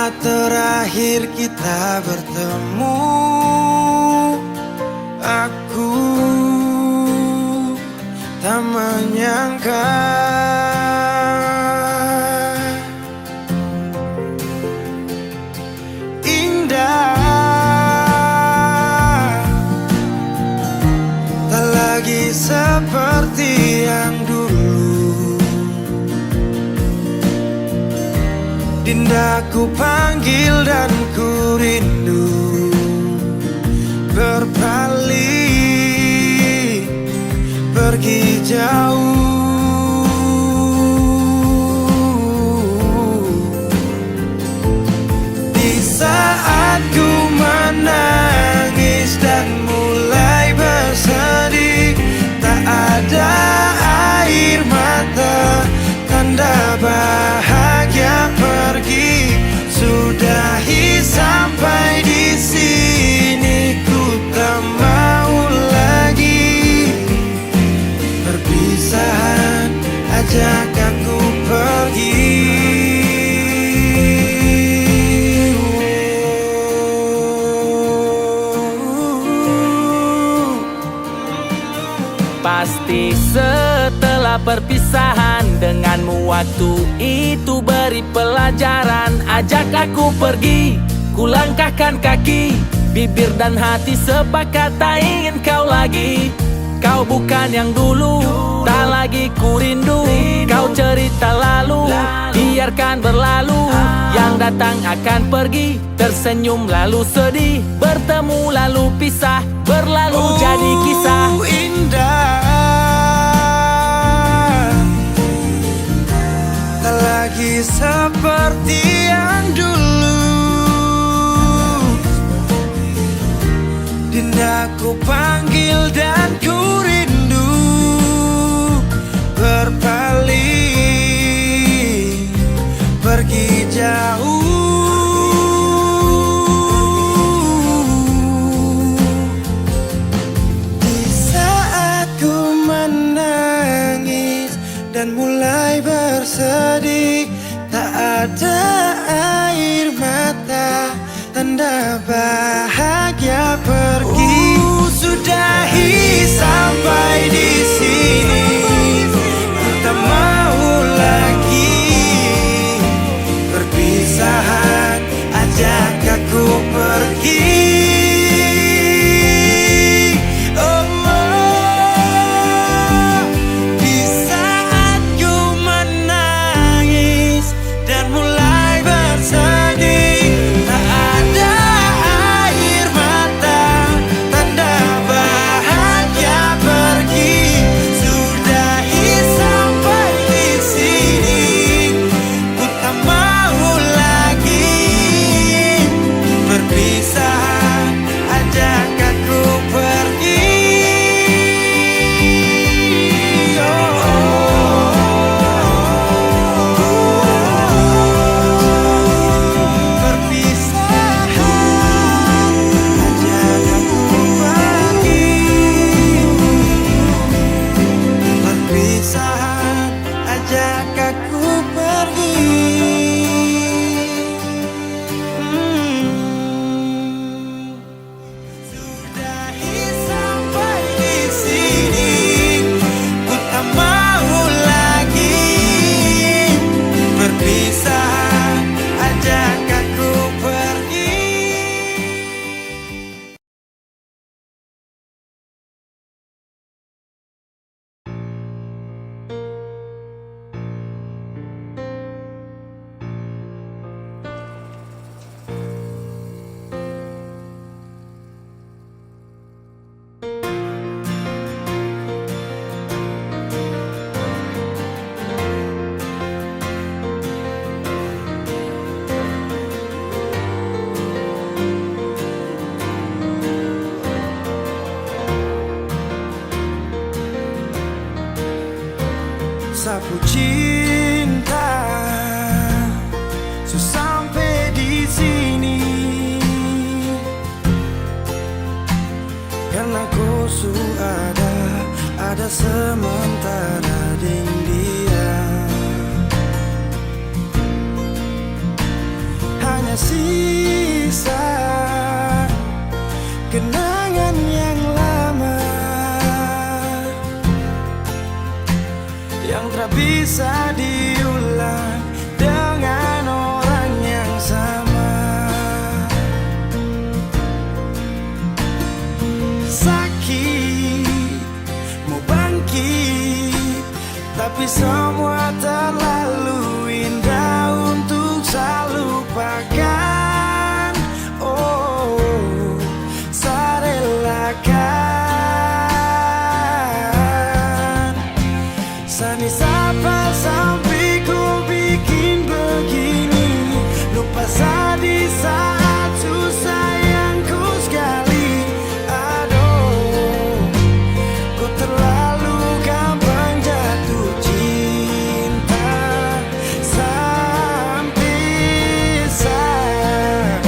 Saat terakhir kita bertemu, aku tak menyangka indah tak lagi seperti yang dulu. Dinda ku panggil dan ku rindu, berpaling pergi jauh. Di saat ku menangis dan mulai bersedih, tak ada air mata, tanda bahagia pergi. Sudahi sampai di sini, ku tak mau lagi. Perpisahan ajak aku pergi. Pasti setelah perpisahan denganmu, waktu itu beri pelajaran. Ajak aku pergi, ku langkahkan kaki, bibir dan hati sepakat tak ingin kau lagi. Kau bukan yang dulu, tak lagi ku rindu. Kau cerita lalu, biarkan berlalu. Yang datang akan pergi, tersenyum lalu sedih, bertemu lalu pisah, berlalu jadi kisah. Indah tak lagi seperti yang dulu. Dinda ku panggil dan ku rindu, berpaling pergi jauh. Di saat ku menangis dan mulai bersedih, tak ada air mata, tanda bahagia pergi. Sudahi sampai di sini, ku tak mau lagi. Perpisahan ajak aku pergi. Di saat ku menangis dan mulai bersedih, tak ada air mata, tanda bahagia pergi. Sudahi sampai di sini, ku tak mau lagi. Perpisahan ajak aku pergi. Perpisahan ajak aku pergi. Perpisahan ajak aku pergi. Sudahi sampai di sini, ku tak mau lagi. Perpisahan ajak aku pergi. Sapu cinta, so sampai di sini, karena kau su ada sementara ding dia. Hanya tapi semua terlalu indah untuk saya lupakan. Oh, saya relakan. Sani sapa sampai ku bikin begini, lupa saya di saat susah yang ku sekali. Aduh, ku terlalu gampang jatuh cinta sampai saya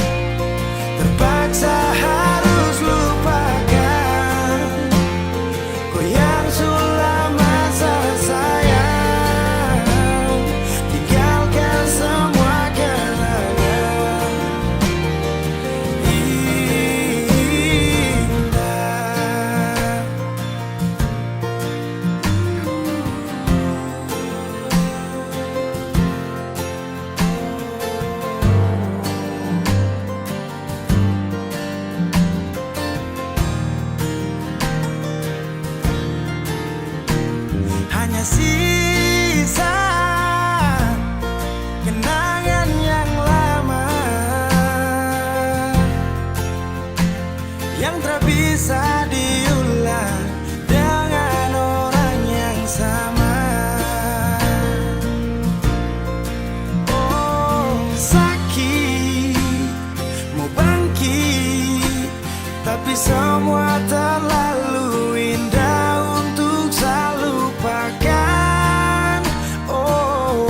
terpaksa harus lupakan kau yang sudah masa sayang, tinggalkan semua kenangan indah. Hanya sisa kenangan yang lama yang tak bisa diulang dengan orang yang sama. Oh, sakit mau bangkit, tapi semua terlalu indah untuk saya lupakan. Oh,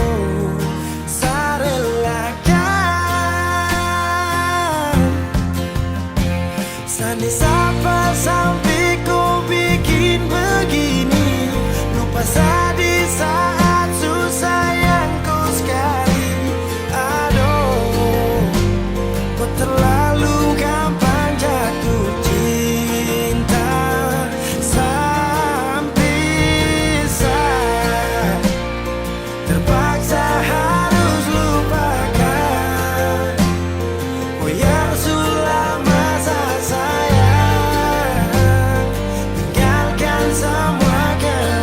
saya relakan. Sani sapa sampai ku bikin begini, lupa saya di saat susah yang ku sekali. Aduh, kau terlalu gampang jatuh cinta sampai saya terpaksa harus lupakan kau yang sudah masa sayang, tinggalkan semua kenangan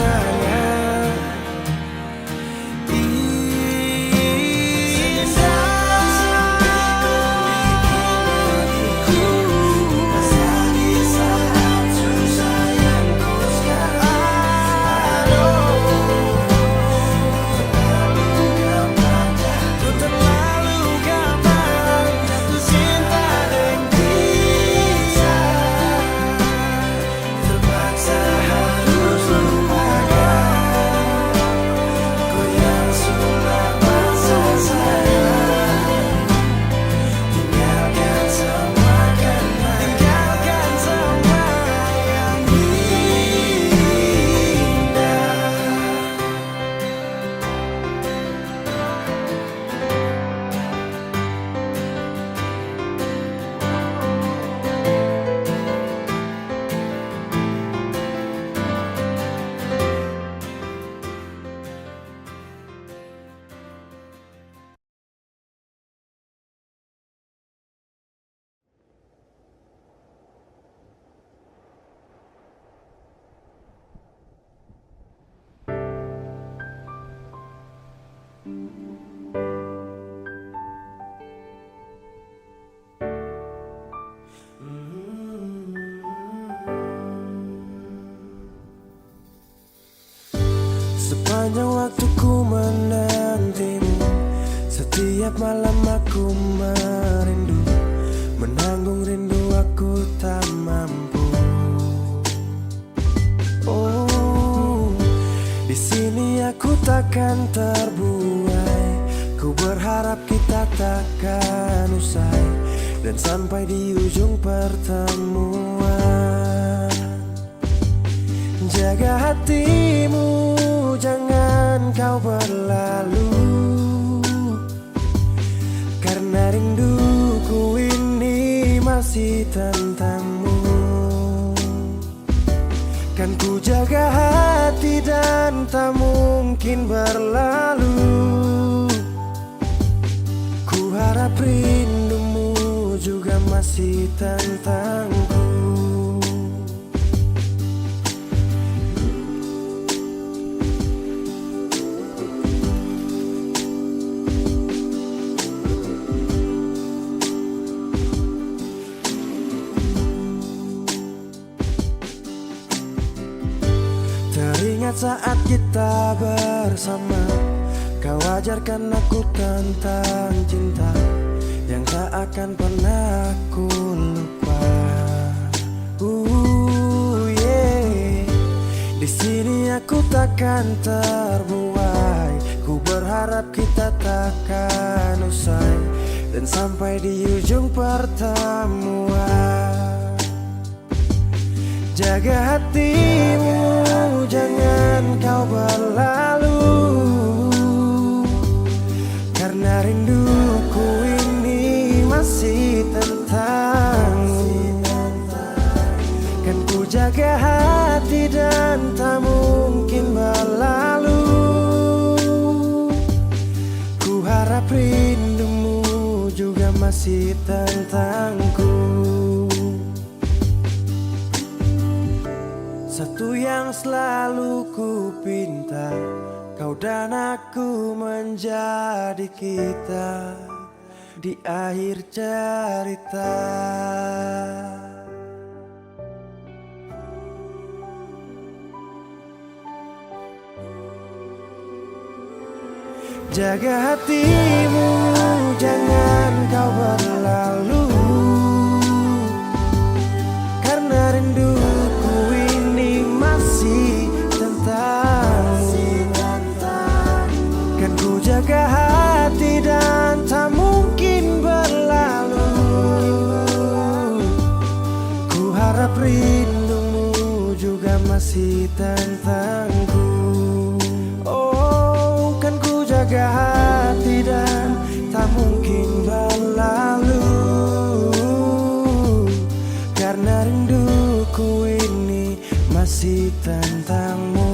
sepanjang waktu ku menantimu. Setiap malam aku merindu, menanggung rindu aku tak mampu. Oh, di sini aku takkan terbuai. Ku berharap kita takkan usai dan sampai di ujung pertemuan. Jaga hatimu, jangan kau berlalu, karena rinduku ini masih tentangmu. Kan ku jaga hati dan tak mungkin berlalu. Ku harap rindumu juga masih tentangku. saat kita bersama. Kau ajarkan aku tentang cinta yang tak akan pernah ku lupa. Yeah. Di sini aku takkan terbuai. Ku berharap kita takkan usai dan sampai di ujung pertemuan. Jaga hatimu, jangan kau berlalu, karena rinduku ini masih tentangmu. Kan ku jaga hati dan tak mungkin berlalu. Ku harap rindumu juga masih tentangku. Satu yang selalu ku pinta, kau dan aku menjadi kita di akhir cerita. Jaga hatimu, jangan kau berlalu, karena rinduku ini masih tentangmu. Kan ku jaga hati dan tak mungkin berlalu. Ku harap rindumu juga masih tentangku. Oh, kan ku jaga hati dan tak mungkin berlalu, karena rinduku ini masih tentangmu.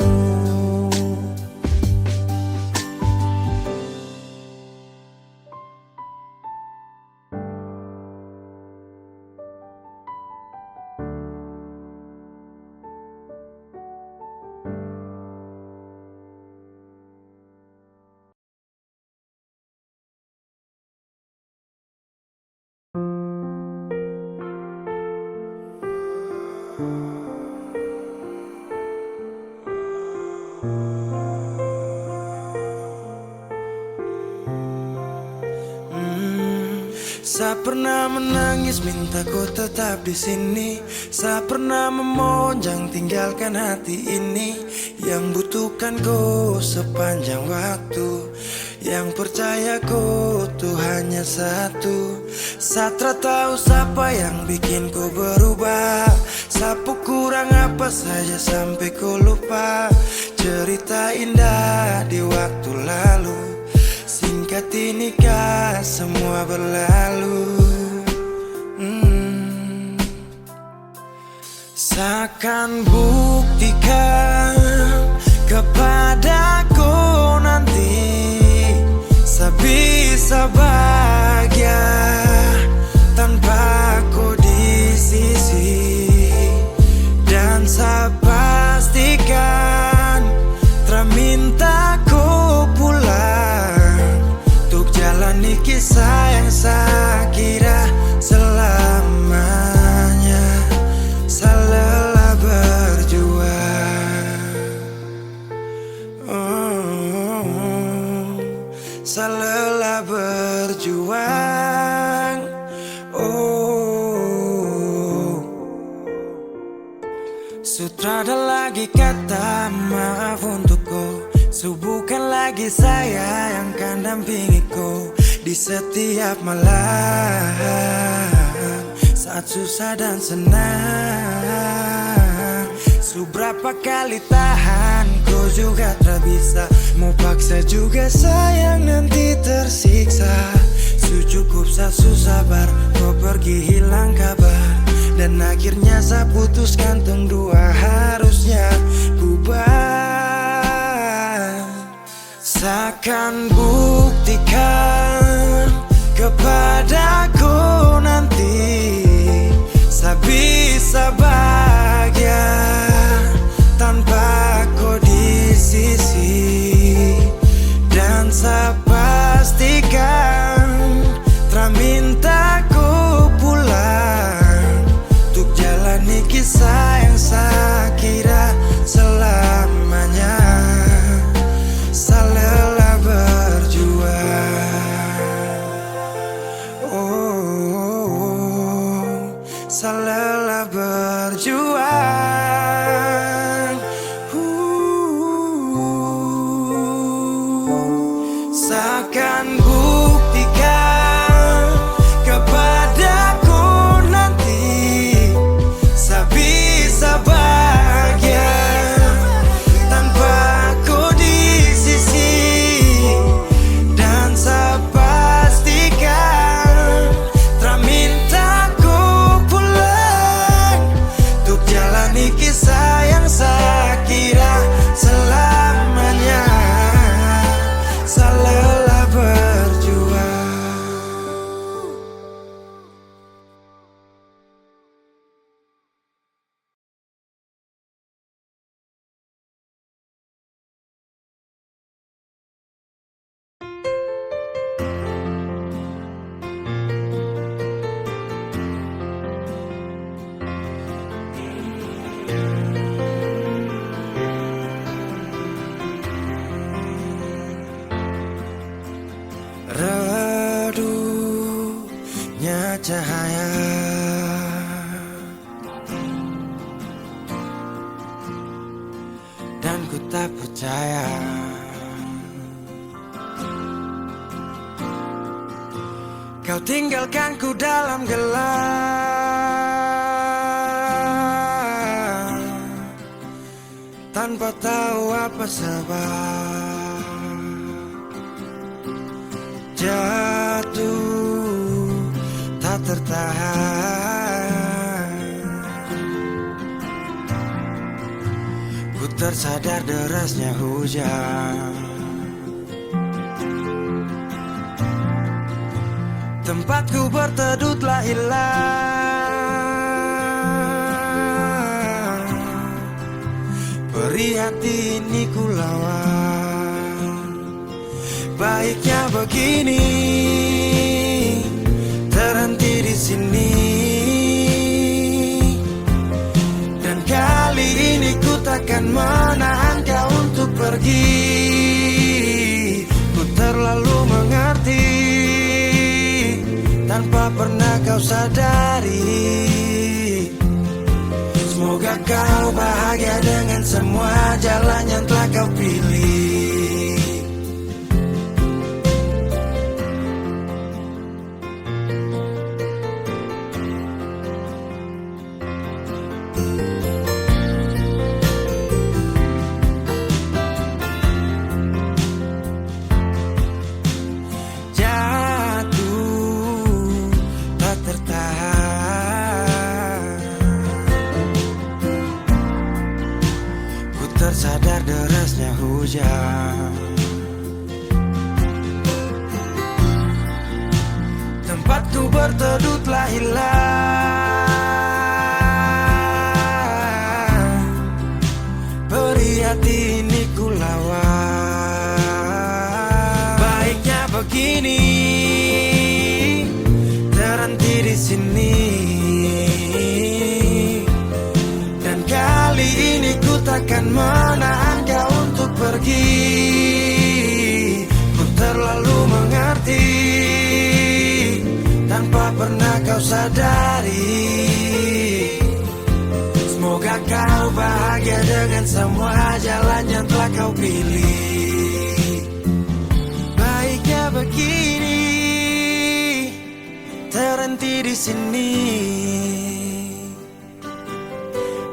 Saya pernah menangis minta kau tetap di sini. Saya pernah memonjang tinggalkan hati ini yang butuhkan kau sepanjang waktu, yang percaya kau tuh hanya satu. Saya tak tahu siapa yang bikin kau berubah. Sapu kurang apa saja sampai kau lupa cerita indah di waktu lalu. Singkat ini kah semua berlalu. Seakan buktikan kepadaku nanti saya bisa bahagia tanpa kau di sisi. Dan saya pastikan terminta kau pulang untuk jalani kisah yang saya kira selamanya. Saya lelah berjuang, saya lelah berjuang. Sutrada lagi kata maaf untukku. Bukan lagi saya yang akan dampingiku di setiap malam saat susah dan senang. Seberapa kali tahan kau juga tak bisa. Mau paksa juga sayang nanti tersiksa. Cukup saya sabar kau pergi hilang kabar. Dan akhirnya saya putuskan tong dua harusnya bubar. Seakan buktikan kepadaku nanti saya bisa bahagia tanpa kau di sisi. Dan saya pastikan terminta kau pulang untuk jalani kisah yang saya kira selamanya. Seakan buktikan kepadaku nanti saya bisa bahagia tanpa ku di sisi. Dan saya pastikan tak minta ku pulang untuk jalani kisah yang saya kira selamanya. Saya lelah berjuang. Redupnya cahaya dan ku tak percaya kau tinggalkan ku dalam gelap tanpa tahu apa sebab. Jatuh tak tertahan, ku tersadar derasnya hujan. Tempatku berteduh telah hilang, perih hati ini ku lawan. Baiknya begini, terhenti di sini. Dan kali ini ku takkan menahan kau untuk pergi. Ku terlalu mengerti tanpa pernah kau sadari. Semoga kau bahagia dengan semua jalan yang telah kau pilih. Tersadar derasnya hujan, tempatku berteduh telah hilang, perih hati ini ku lawan. Baiknya begini, terhenti di sini. Dan kali ini ku takkan menahan kau untuk pergi. Ku terlalu mengerti tanpa pernah kau sadari. Semoga kau bahagia dengan semua jalan yang telah kau pilih. Baiknya begini, terhenti di sini.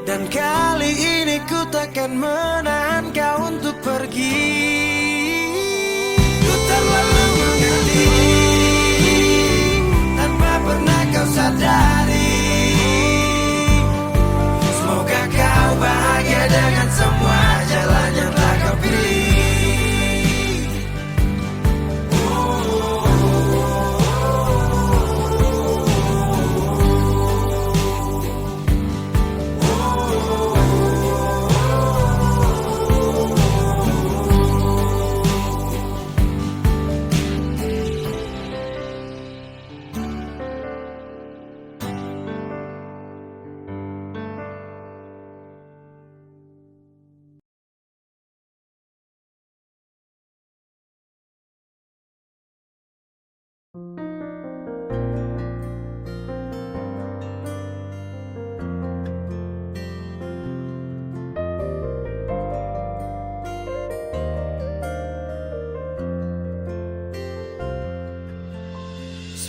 Dan kali ini ku takkan menahan kau untuk pergi. Ku terlalu mengerti tanpa pernah kau sadari. Semoga kau bahagia dengan semua jalan yang telah kau pilih.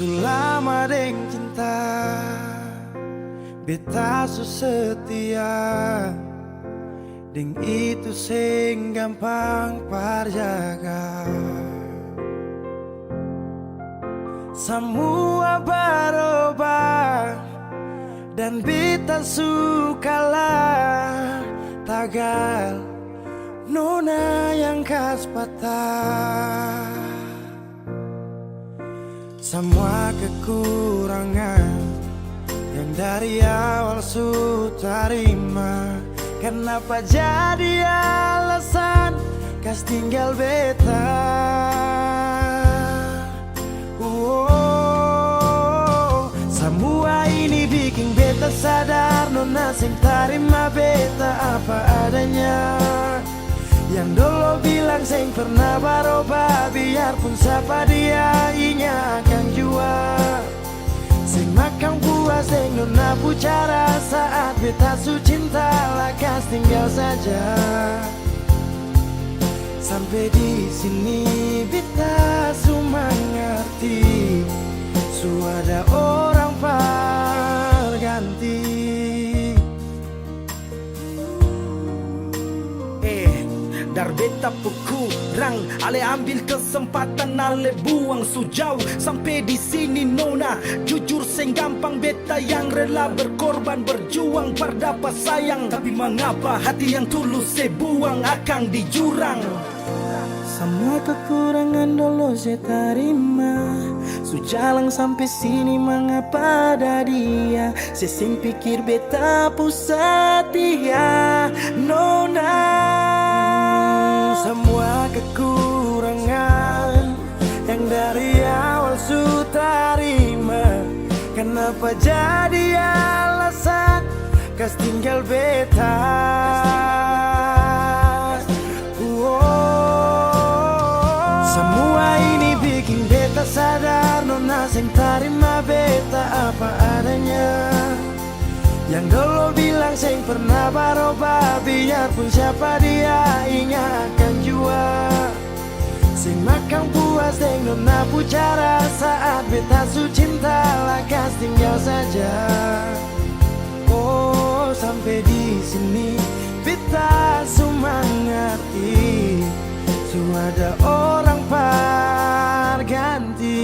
Sulama deng cinta beta su setia, deng itu sing gampang parjaga. Semua berubah dan beta sukalah tagal nona yang khas patah. Semua kekurangan yang dari awal su terima, kenapa jadi alasan kas tinggal beta? Semua ini bikin beta sadar nona sing terima beta apa adanya. Yang dulu bilang sing pernah berubah, biarpun siapa dia inya akan jua. Sing makan puas sing nona pucara saat beta su cinta lakas tinggal saja. Sampai di sini beta su mengerti, su ada orang berganti. Dar beta kurang, ale ambil kesempatan, ale buang sujau. Sampai di sini nona, jujur seng gampang beta yang rela berkorban berjuang berdapat sayang. Tapi mengapa hati yang tulus saya buang akan di jurang? Semua kekurangan dulu saya terima, sujalang sampai sini mengapa ada dia. Saya sing pikir beta pusat dia nona. Semua kekurangan yang dari awal su terima, kenapa jadi alasan kas tinggal beta? Semua ini bikin beta sadar nona sing terima beta apa adanya. Yang dulu bilang sing pernah berubah, biarpun siapa dia inya akan jua. Sing makan puas sing nona pucara saat beta su cinta lakas tinggal saja. Oh sampai di sini beta su mengerti, su ada orang berganti.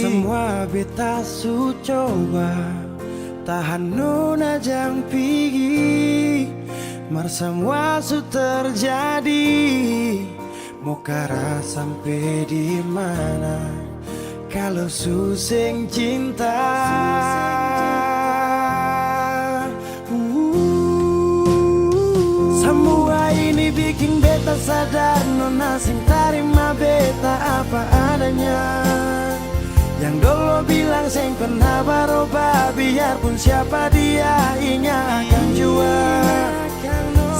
Semua beta su coba tahan nona jang pigi, mar semua su terjadi. Mau kara sampai di mana kalau su sing cinta? Semua ini bikin beta sadar nona sing terima beta apa adanya. Yang dulu bilang sing pernah berubah, biarpun siapa dia inya akan jua.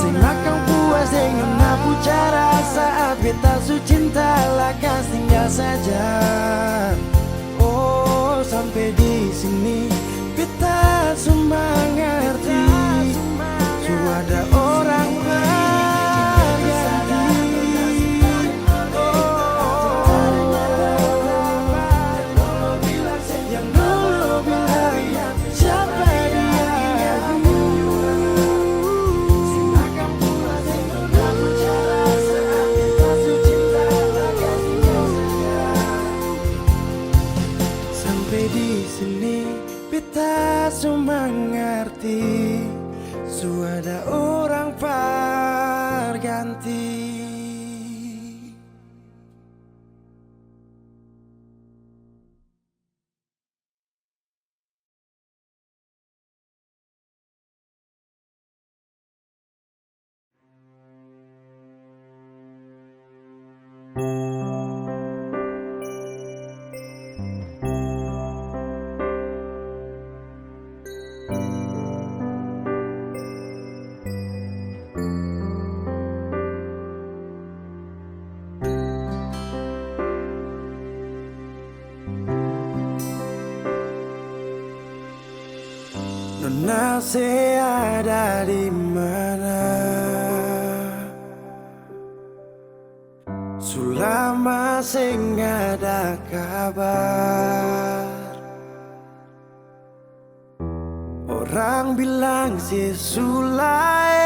Sing makan puas sing nona pucara saat beta su cinta lakas tinggal saja. Oh sampai di sini beta su mengerti, su ada orang beta su mengerti, su ada orang berganti. Nona saya ada di mana? Sulama sing ada kabar. Orang bilang si sulai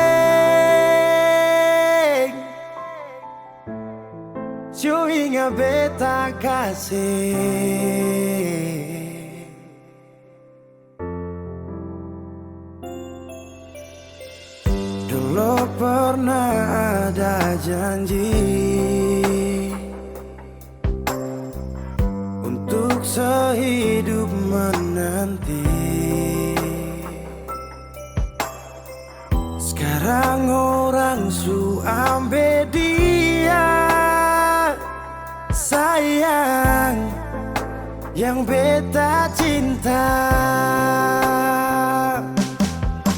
Cuinga beta kasih Dulu pernah ada janji Untuk sehidup menanti Sekarang orang su ambil dia Sayang yang beta cinta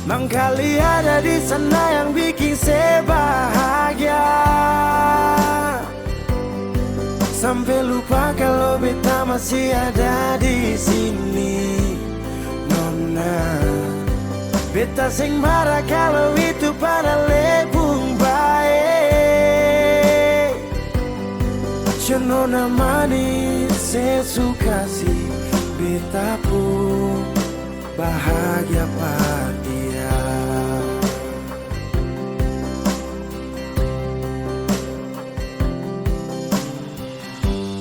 Mangkali ada di sana yang bikin saya bahagia Sampai lupa kalau beta masih ada di sini Nona Beta sing marah kalau itu pada lebung baik Nona manis saya suka sih Beta pun bahagia pada dia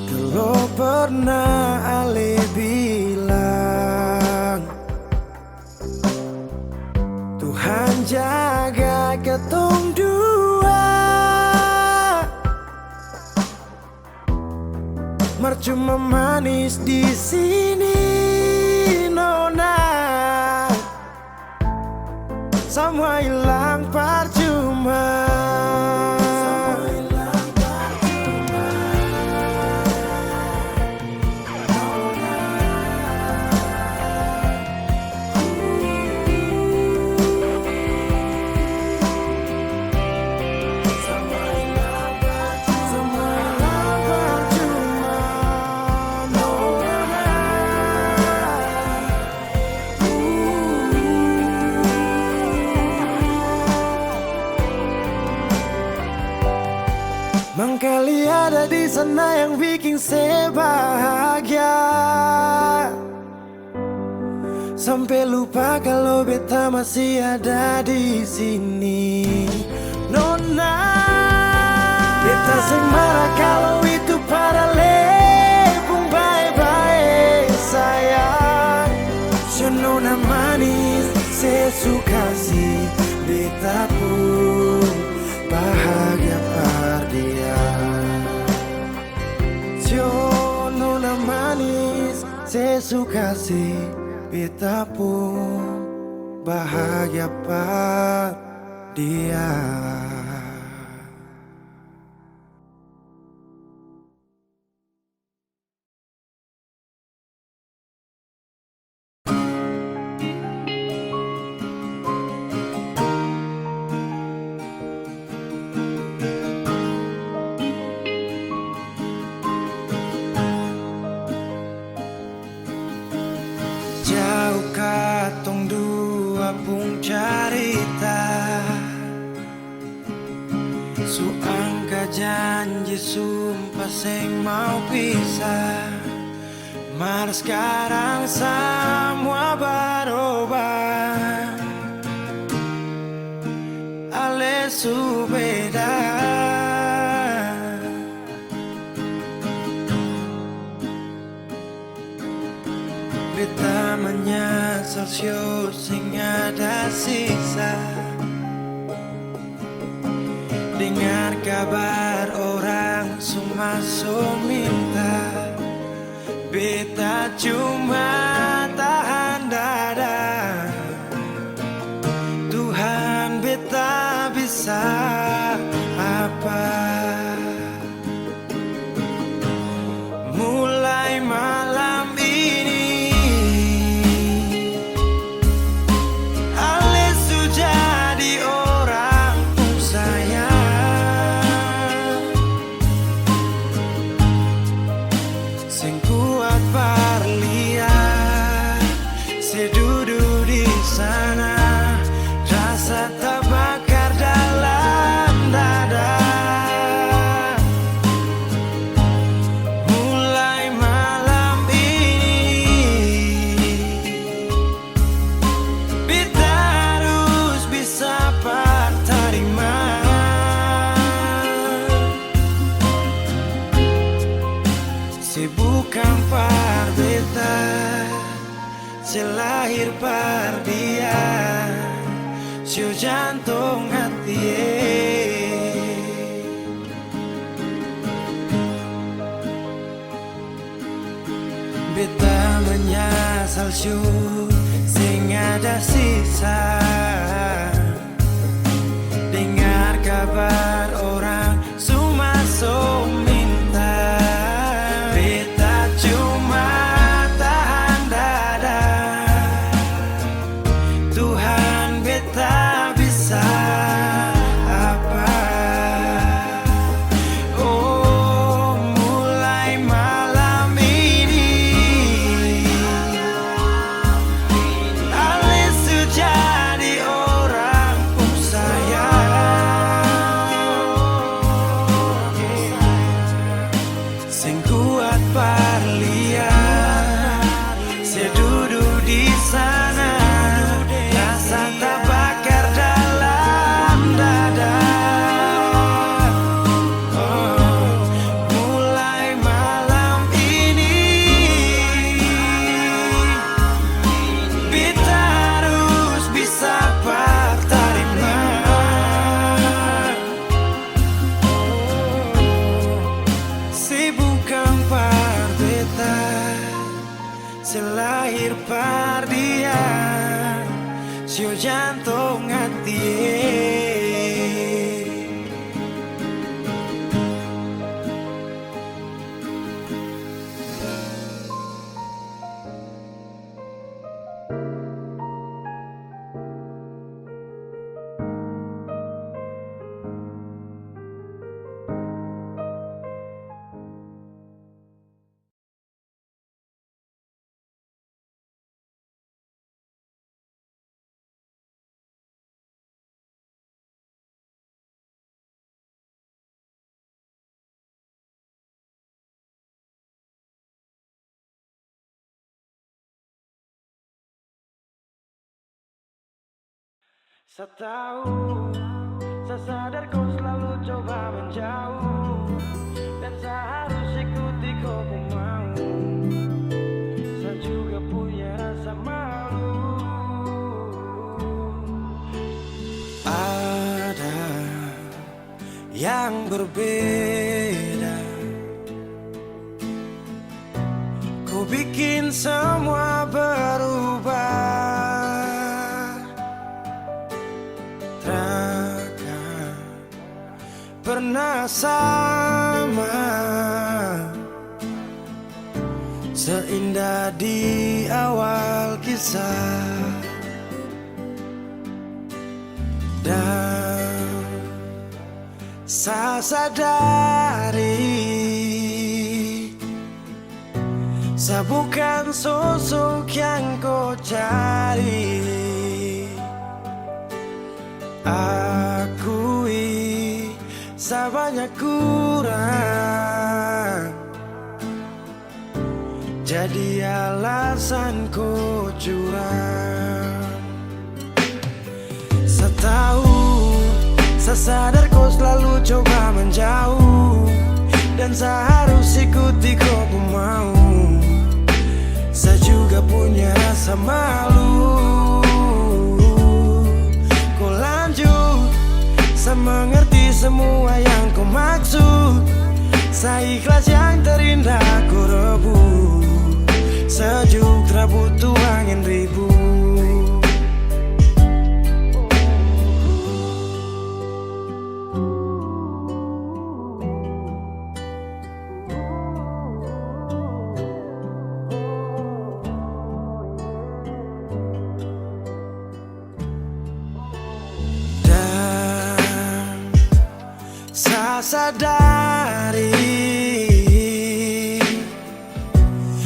Dulu pernah Ale bilang Tuhan jaga ketong dua Mercuma manis di sini Nona Semua hilang percuma Mangkali ada di sana yang bikin saya bahagia Sampai lupa kalau beta masih ada di sini Nona Beta sing marah kalau itu pada lebung bye-bye sayang Nona manis saya suka sih Beta pun bahagia pada dia Nona manis saya suka sih Beta pun bahagia pada dia Jauh katong dua pun carita Su angka janji sumpah seng mau pisah Mar sekarang semua berubah Ale su beda Beta menyesal sio sing ada sisa Dengar kabar orang semua minta Beta cuma tahan dada Tuhan beta bisa apa Mulai malam ini Sing kuat berlian bukan par beta, selahir par dia, sio jantung hati. Beta menyasal sio sing ada sisa, dengar kabar orang cuma so minta. Beta cuma tahan dada, Tuhan beta bisa apa. Oh, mulai malam ini Alis jadi orang sing kuat parlia, saya duduk di sana, rasa tak bakar dalam dada. Oh, mulai malam ini kita harus bisa terima. Si bukan par beta, selahir par dia, sio jantung hati. Saya tahu, saya sadar kau selalu coba menjauh, dan saya harus ikuti kau pun mau. Saya juga punya rasa malu. Ada yang berbeda, kau bikin semua berubah. Pernah sama, seindah di awal kisah, dan saya sadari saya bukan sosok yang kau cari. Akui saya banyak kurang, jadi alasan kau curang. Saya tahu, saya sadar kau selalu coba menjauh, dan saya harus ikuti kau pun mau. Saya juga punya rasa malu. Kau lanjut, saya mengerti semua yang kau maksud. Saya ikhlas yang terindah kau rebut, sejuk tak butuh angin ribut. Saya sadari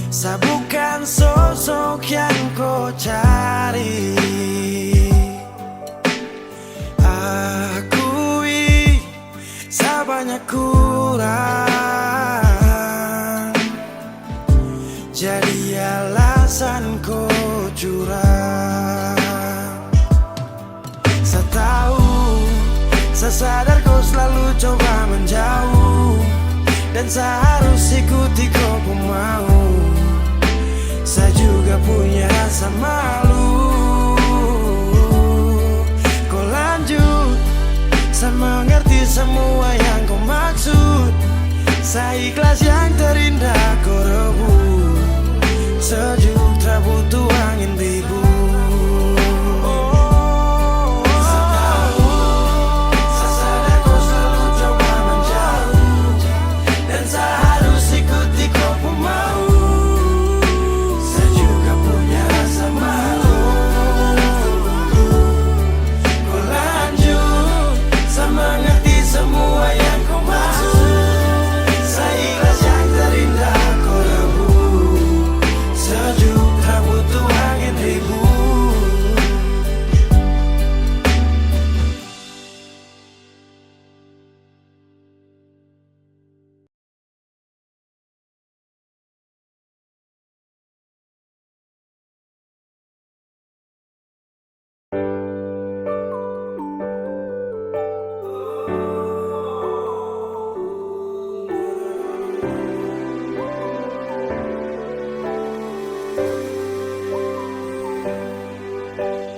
saya bukan sosok yang kau cari. Akui saya banyak kurang, jadi alasan kau curang. Saya tahu, saya sadar kau selalu coba menjauh, dan seharus ikuti kau pun mau. Saya juga punya rasa malu. Kau lanjut, saya mengerti semua yang kau maksud. Saya ikhlas yang terindah kau rebut. Sejuk tak butuh angin ribut.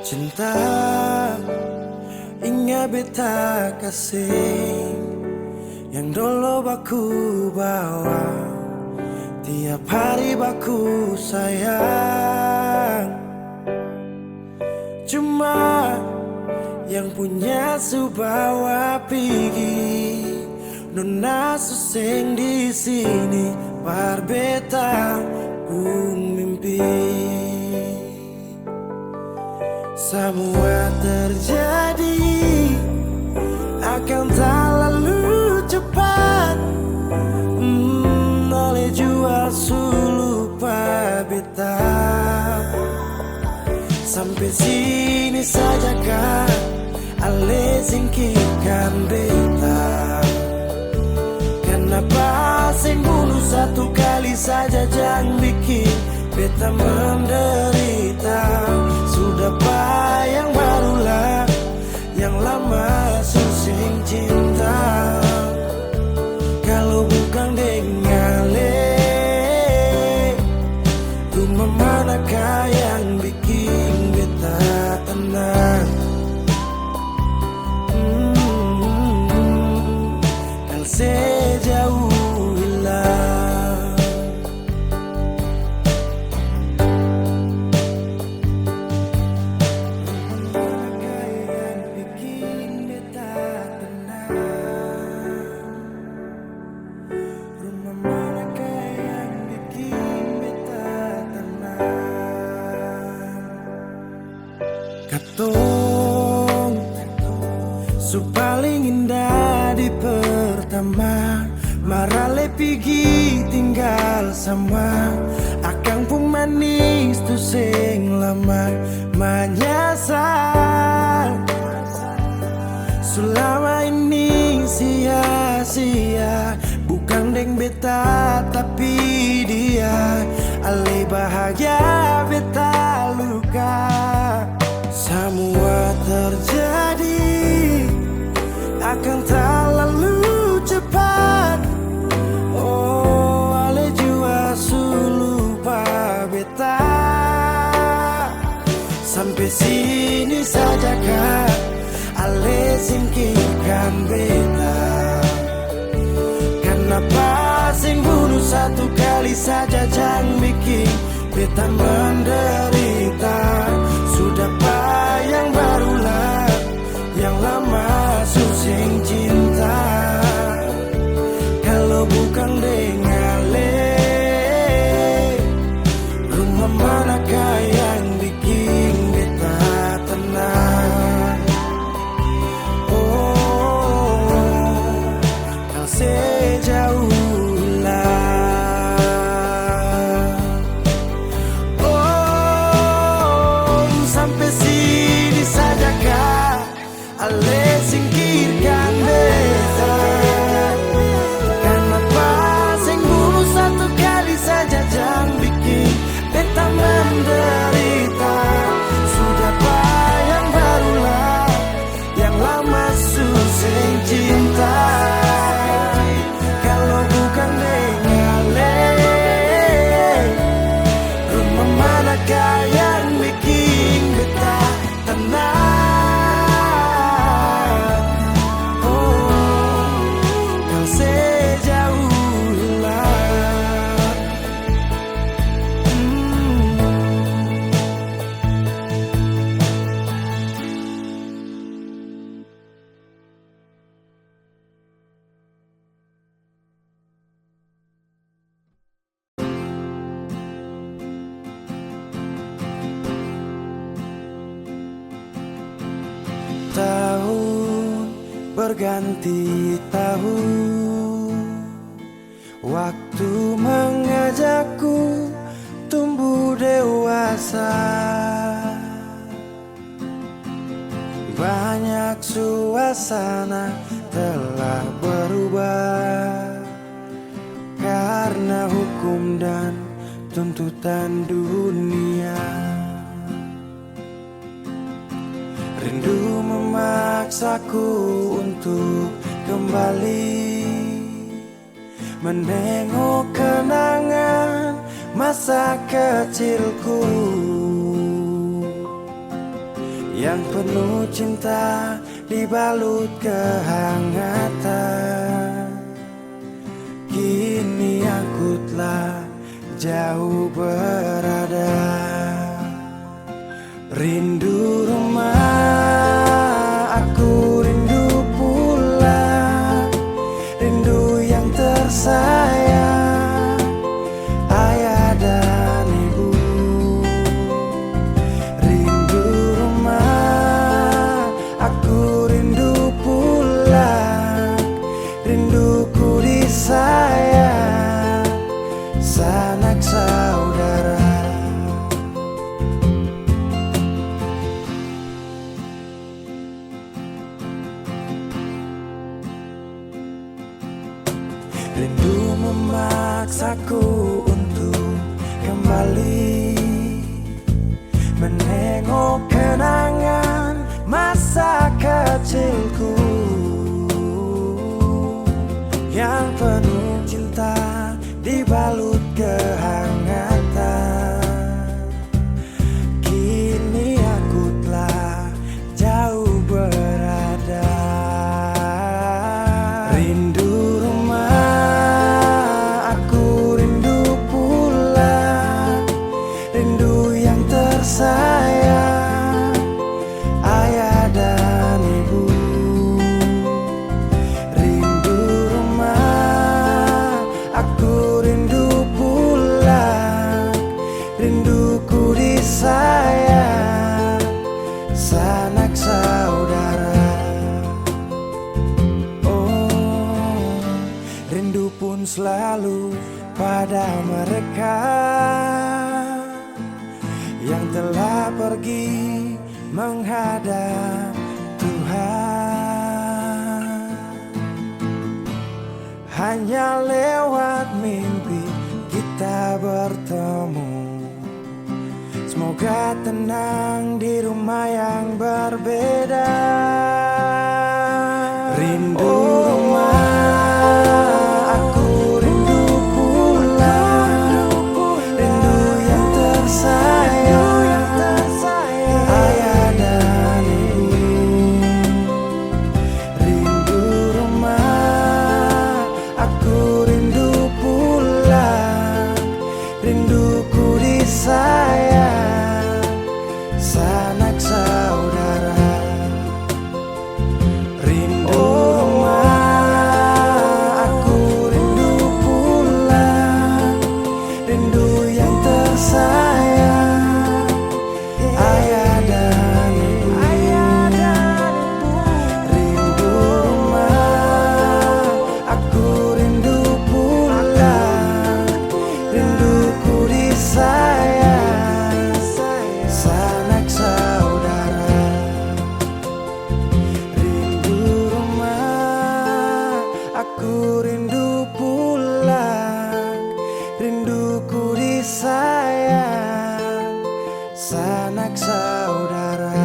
Cinta ingat beta kasih yang dulu baku bawa, tiap hari baku sayang. Cuma yang punya subawa pergi, nona suseng di sini par beta pun mimpi. Semua terjadi akan tak lalu cepat. Oleh jual sulupa beta. Sampai sini saja kan ale singkirkan beta. Kenapa sing bunuh satu kali saja jangan bikin beta menderita. Sudah yang barulah, yang lama susing cinta. Kalau bukan dengale, rumah manakah yang bikin beta tenang? Kalau sejauh hilang. Katong su paling indah di pertama, marale pigi tinggal sama. Akang pun manis tu sing lama menyasar. Selama ini sia-sia, bukan deng beta tapi dia. Ale bahagia beta luka. Semua terjadi akan tak lalu cepat. Oh, ale jua sulupa beta. Sampai sini saja kah ale singkirkan beta. Kenapa sing bunuh satu kali saja jangan bikin beta menderita. Sudah yang barulah, yang lama susing cinta. Kalau bukan dengale, rumah manakah yang bikin beta tenang? Oh, kalau sejauh hilang. Oh, berganti tahun, waktu mengajakku tumbuh dewasa. Banyak suasana telah berubah karena hukum dan tuntutan dunia. Rindu memaksaku untuk kembali menengok kenangan masa kecilku yang penuh cinta dibalut kehangatan. Kini aku telah jauh berada. Rindu rumah, aku rindu pulang, rindu yang tersayang, ayah dan ibu. Rindu rumah, aku rindu pulang, rinduku disayang, sanak saudara. Rindu memaksaku untuk kembali menengok kenangan masa kecilku yang penuh cinta dibalut kehangatan. Kini aku telah jauh berada. Rindu rumah, aku rindu pulang, rindu yang tersayang, ayah dan ibu. Rindu rumah, aku rindu pulang, rinduku disayang, sanak saudara. Rindu pun selalu pada mereka yang telah pergi menghadap Tuhan. Hanya lewat mimpi kita bertemu. Semoga tenang di rumah yang berbeda. Rindu rumah, aku rindu pulang, rindu yang tersayang, ayah dan ibu. Rindu rumah, aku rindu pulang, rinduku disayang, sanak saudara. Rindu rumah, aku rindu pulang, rindu yang tersayang, ayah dan ibu. Rindu rumah, aku rindu pulang, rinduku disayang, sanak saudara. Rindu rumah, aku rindu pulang, rinduku disayang, sanak saudara.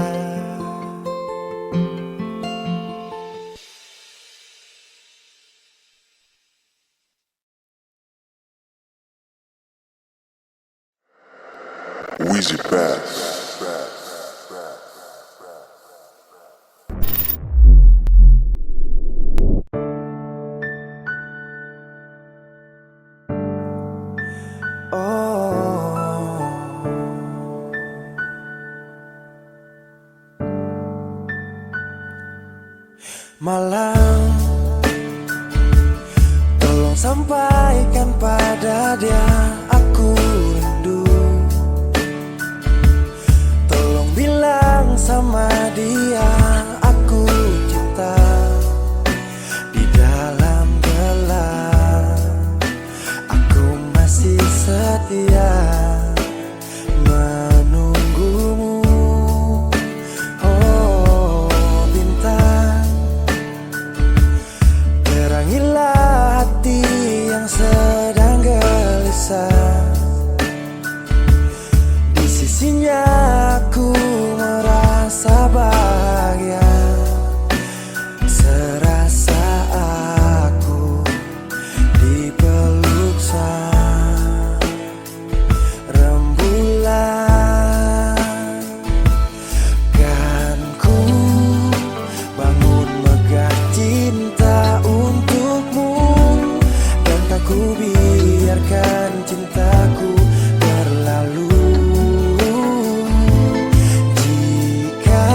Wheezy Bass. Malam, tolong sampaikan pada dia aku rindu. Tolong bilang sama dia aku cinta. setia menunggumu. Oh bintang, terangilah hati yang sedang gelisah. Di sisinya aku merasa bahagia, serasa aku dipeluk sang rembulan. Kan ku bangun megah cinta untukmu, dan tak ku biarkan cintaku berlalu. Jika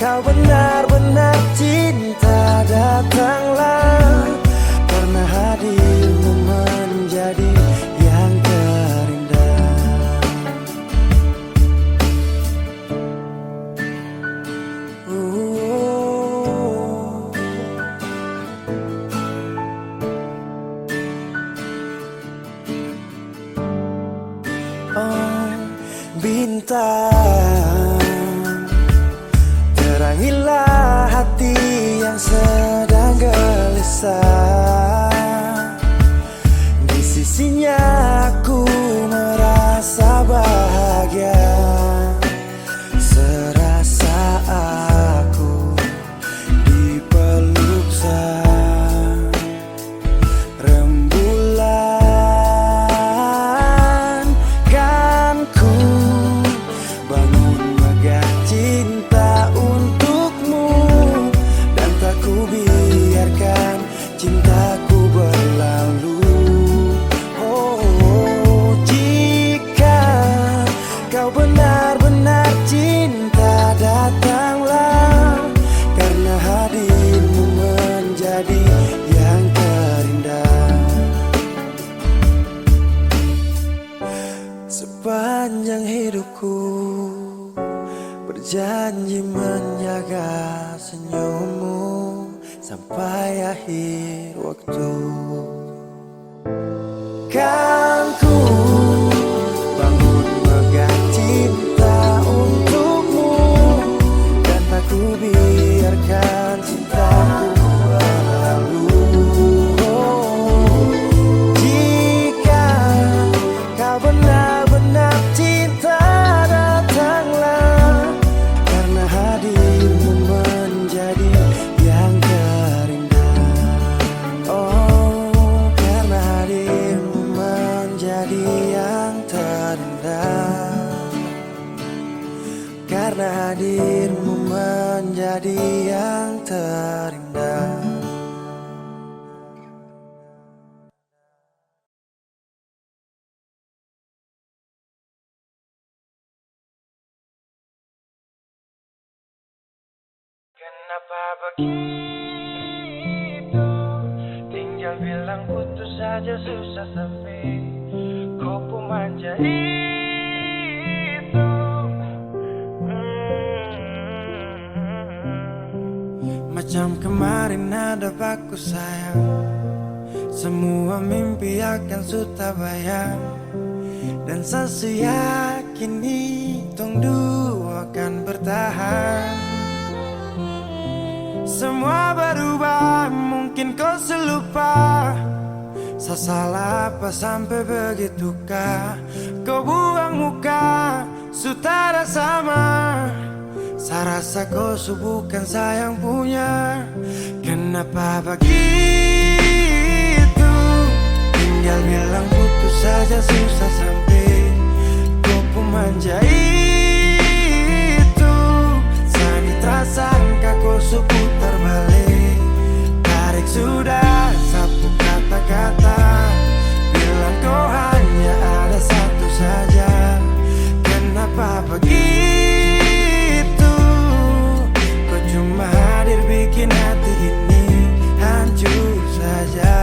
kau benar-benar cinta, datanglah, karena hadirmu menjadi yang terindah. Oh bintang, terangilah hati yang sedang gelisah. Di sisinya aku merasa bahagia, serasa aku dipeluk sang rembulan. Kan ku bangun megah cinta untukmu, dan tak ku biarkan cintaku berlalu. Oh jika kau benar-benar cinta, datanglah, karena hadirmu menjadi yang terindah. Sepanjang hidupku berjanji menjaga senyummu sampai akhir waktu. Kan ku bangun megah cinta untukmu, dan tak ku biarkan cintaku berlalu. Oh, jika kau benar-benar cinta, datanglah, karena hadirmu menjadi yang terindah. Oh, karena hadirmu menjadi yang terindah. Karena hadirmu menjadi yang terindah. Kenapa begitu? Tinggal bilang putus saja susah, tapi kau pun manja itu. Macam kemarin ada baku sayang, semua mimpi akan sudah bayang, dan saya yakin tong dua akan bertahan. Semua berubah, mungkin kau selupa. Saya salah apa sampai begitukah? Kau buang muka, sutara sama. Saya rasa kau bukan sayang punya. Kenapa begitu? Tinggal bilang putus saja susah, sampai kau pun manja itu. Sani tersangka kau putar balik, tarik sudah sapu kata-kata, bilang kau hanya ada satu saja. Kenapa begitu? Kau cuma hadir bikin hati ini hancur saja.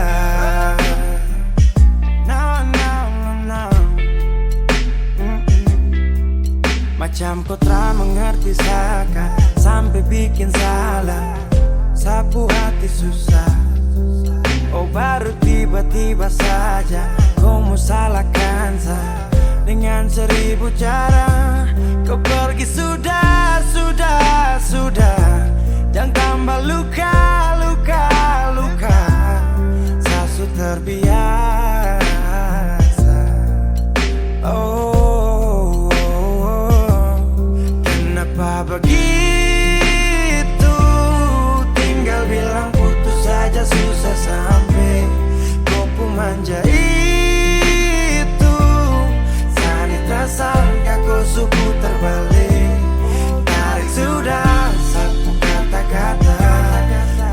Macam kau tak mengerti saka, sampai bikin salah, sapu hati susah. Oh baru tiba-tiba saja kau mau salahkan saya dengan 1000 cara. Kau pergi sudah, jangan tambah luka. Saya sudah terbiasa. Oh, kenapa begitu? Tinggal bilang putus saja susah sampai kau pun manja itu. Saya tak sangka kau suku terbalik. Tarik sudah sapu kata-kata,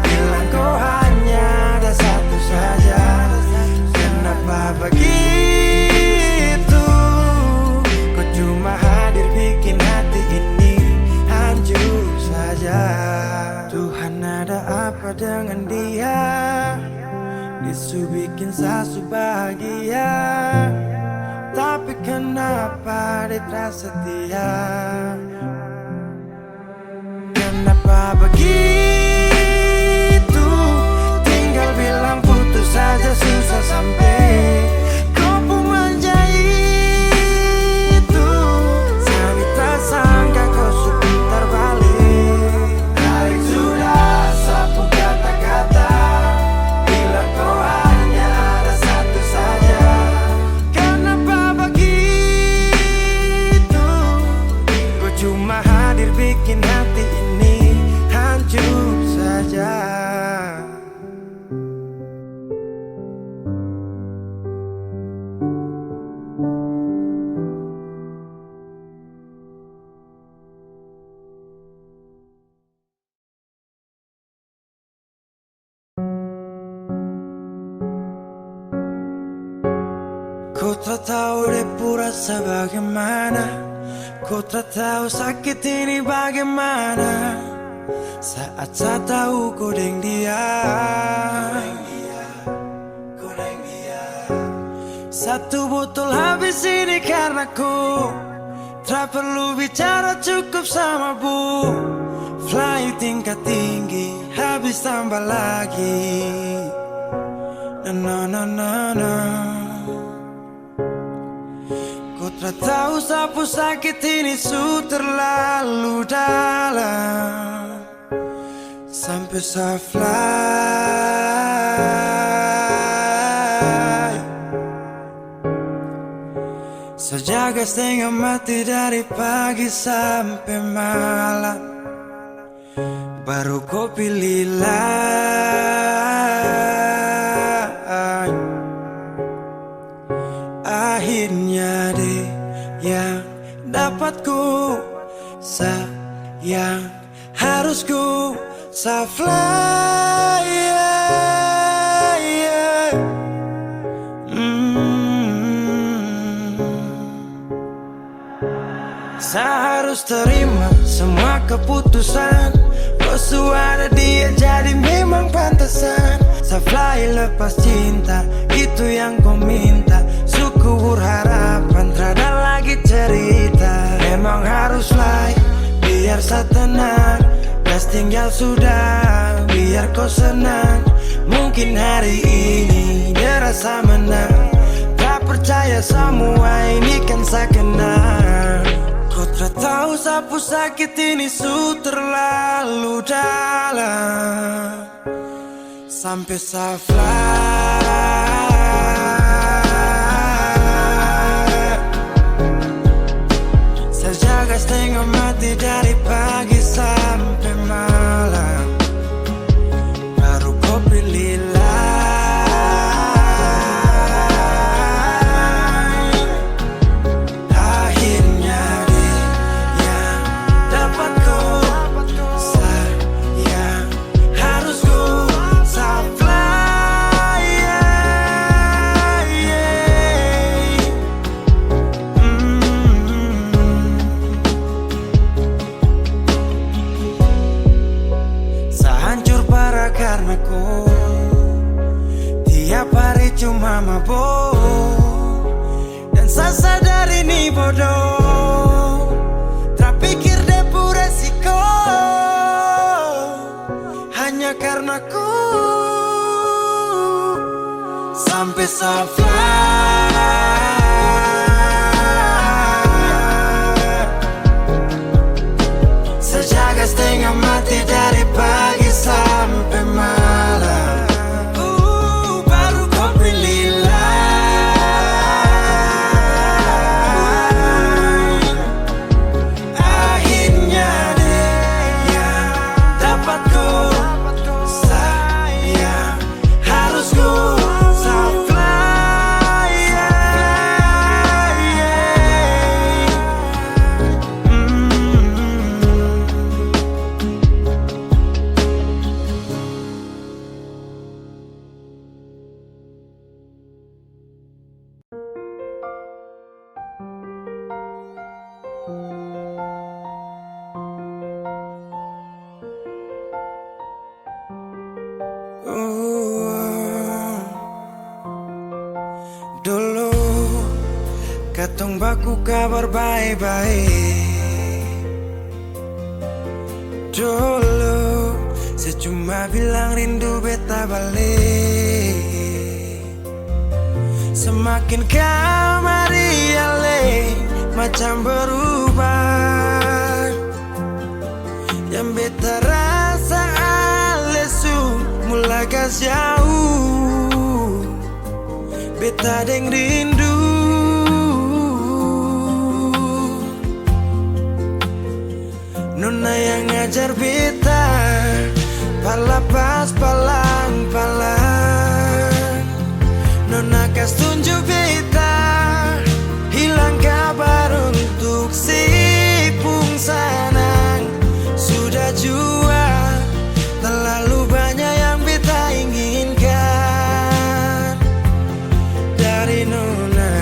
bilang kau hanya ada satu saja. Kenapa begitu? Kau cuma hadir bikin hati ini hancur saja. Tuhan ada apa dengan dia? Disu bikin sasu bahagia, tapi kenapa dia tak setia? Kenapa begitu? Tinggal bilang putus saja susah sampai kau pun manja itu. Saya tak sangka kau suka terbalik. Tarik sudah sapu kata-kata, bilang kau hanya ada satu saja. Kenapa begitu? Kau cuma hadir bikin hati ini hancur saja. Kau tak tahu depu rasa bagaimana, kau tak tahu sakit ini bagaimana. Saat saya tahu kau deng dia, satu botol habis ini karena ku tak perlu bicara cukup sama bu. Fly tingkat tinggi habis tambah lagi. Na. Kau tak tahu sapu sakit ini su terlalu dalam, sampai saya fly. Sejaga setengah mati dari pagi sampai malam, baru kau pilih lain. Akhirnya deh yang dapat ku sayang, harus ku fly. Saya harus terima semua keputusan. Kau ada dia jadi memang pantasan. Saya fly lepas cinta, itu yang kau minta. Syukur harapan, terada lagi cerita. Memang harus fly, biar saya tenang. Gas tinggal sudah, biar kau senang. Mungkin hari ini dia rasa menang. Tak percaya semua ini kan saya kenal. Kau tak tahu sapu sakit ini su terlalu dalam, sampai saya fly. Saya jaga setengah mati dari pagi sampai malam, baru kau pilih lain. Akhirnya dia yang dapat kau sayang, harus kau fly. Sehancur parah karena kau tiap hari cuma mabuk, dan saya sadar ini bodoh. Tak pikir depu resiko hanya karena ku bisa fly. Sejaga setengah mati dari pagi sampai malam. Baru kau pilih lain. Akhirnya dia dapat ku sayang. Harus ku fly. Dulu katong baku kabar baik-baik. Dulu saya cuma bilang rindu beta balik. Semakin kamari ale macam berubah. Yang beta rasa alesu mulai gas jauh. Beta deng rindu. Nona yang ngajar beta palapas palang-palang. Nona kas tunjuk beta hilang kabar untuk si pungsanang. Sudah jua terlalu banyak yang beta inginkan dari Nona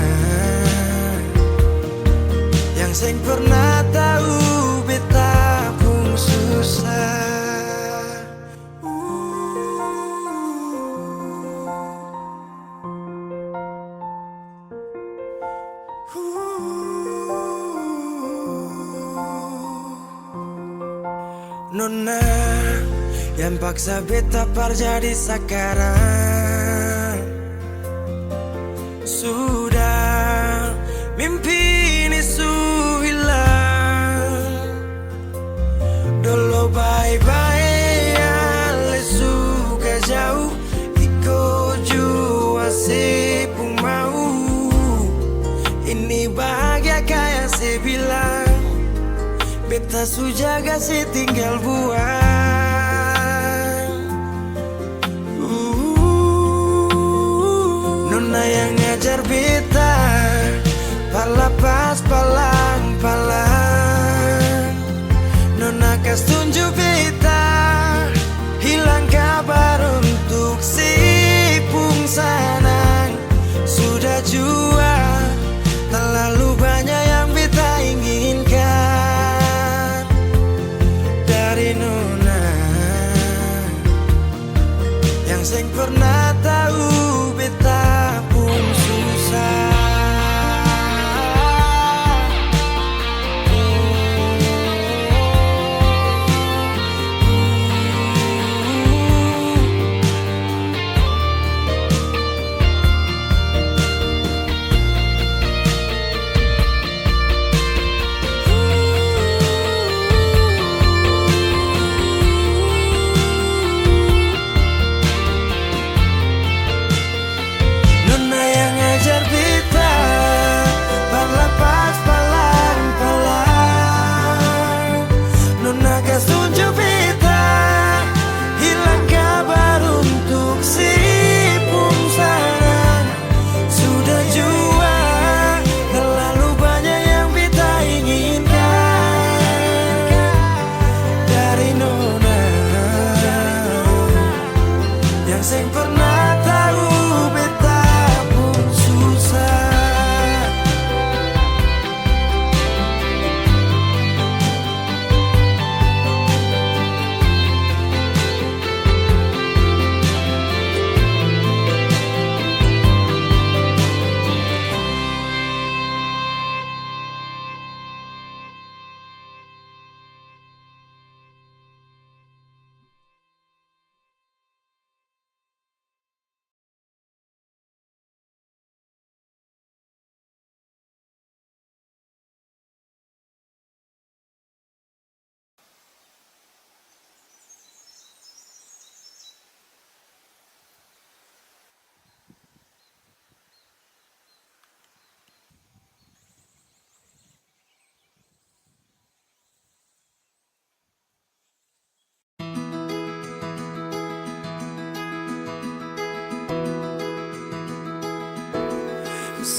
yang seng pernah tahu beta pun susah. Nona yang paksa beta par jadi sekarang. Sudah mimpi ini su hilang. Dulu bye-bye ale suka jauh. Iko jua si pun mau. Ini bahagia kayak si bilang. Beta su jaga si tinggal buang. Nona yang ngajar beta palapas palang-palang. Nona kas tunjuk beta hilang kabar untuk si pungsanang. Sudah jua terlalu banyak yang beta inginkan dari Nona yang seng pernah tahu beta pun susah.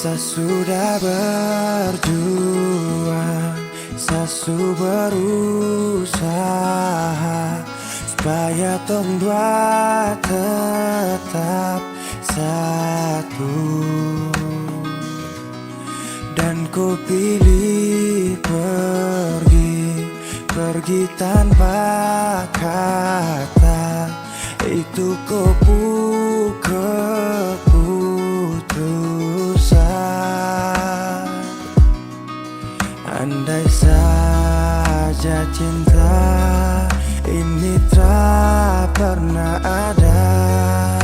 Sesudah berjuang, sesu berusaha supaya tong dua tetap satu. Dan ku pilih pergi tanpa kata. Itu keputusan. Andai saja cinta ini tak pernah ada,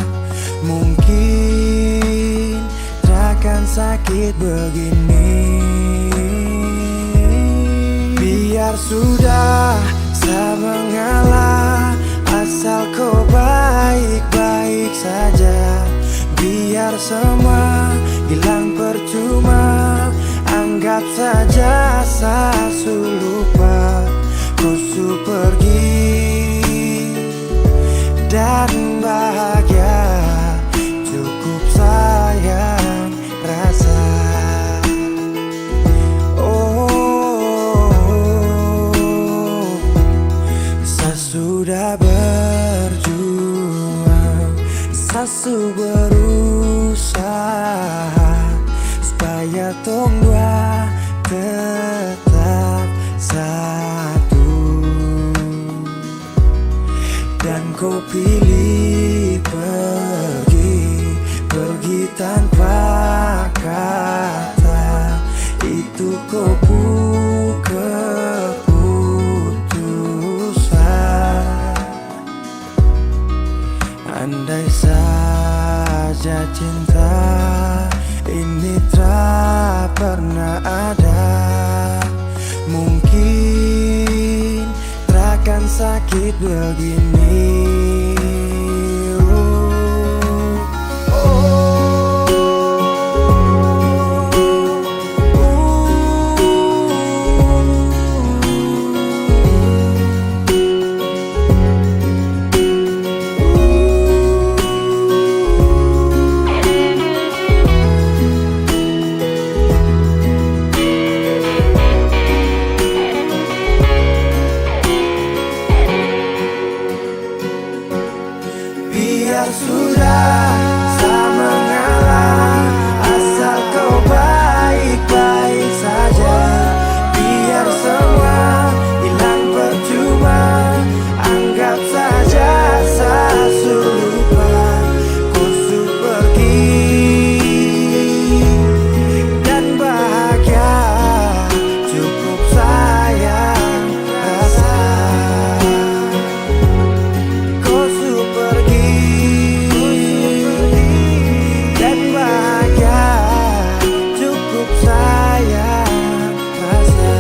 mungkin takkan sakit begini. Biar sudah saya mengalah, asal kau baik-baik saja. Biar semua hilang percuma, anggap saja saya lupa. Kau pergi dan bahagia, cukup sayang rasa. Sesudah berjuang, sesu berusaha supaya tong dua tetap satu. Dan kau pilih pergi tanpa kata. Itu keputusan. Andai saja cinta ini tak pernah ada, mungkin takkan sakit begini. Biar sudah saya mengalah, asal kau baik-baik saja. Biar semua hilang percuma, anggap saja saya lupa. Kau pergi dan bahagia, cukup sayang rasa. Kau pergi dan bahagia, cukup sayang rasa.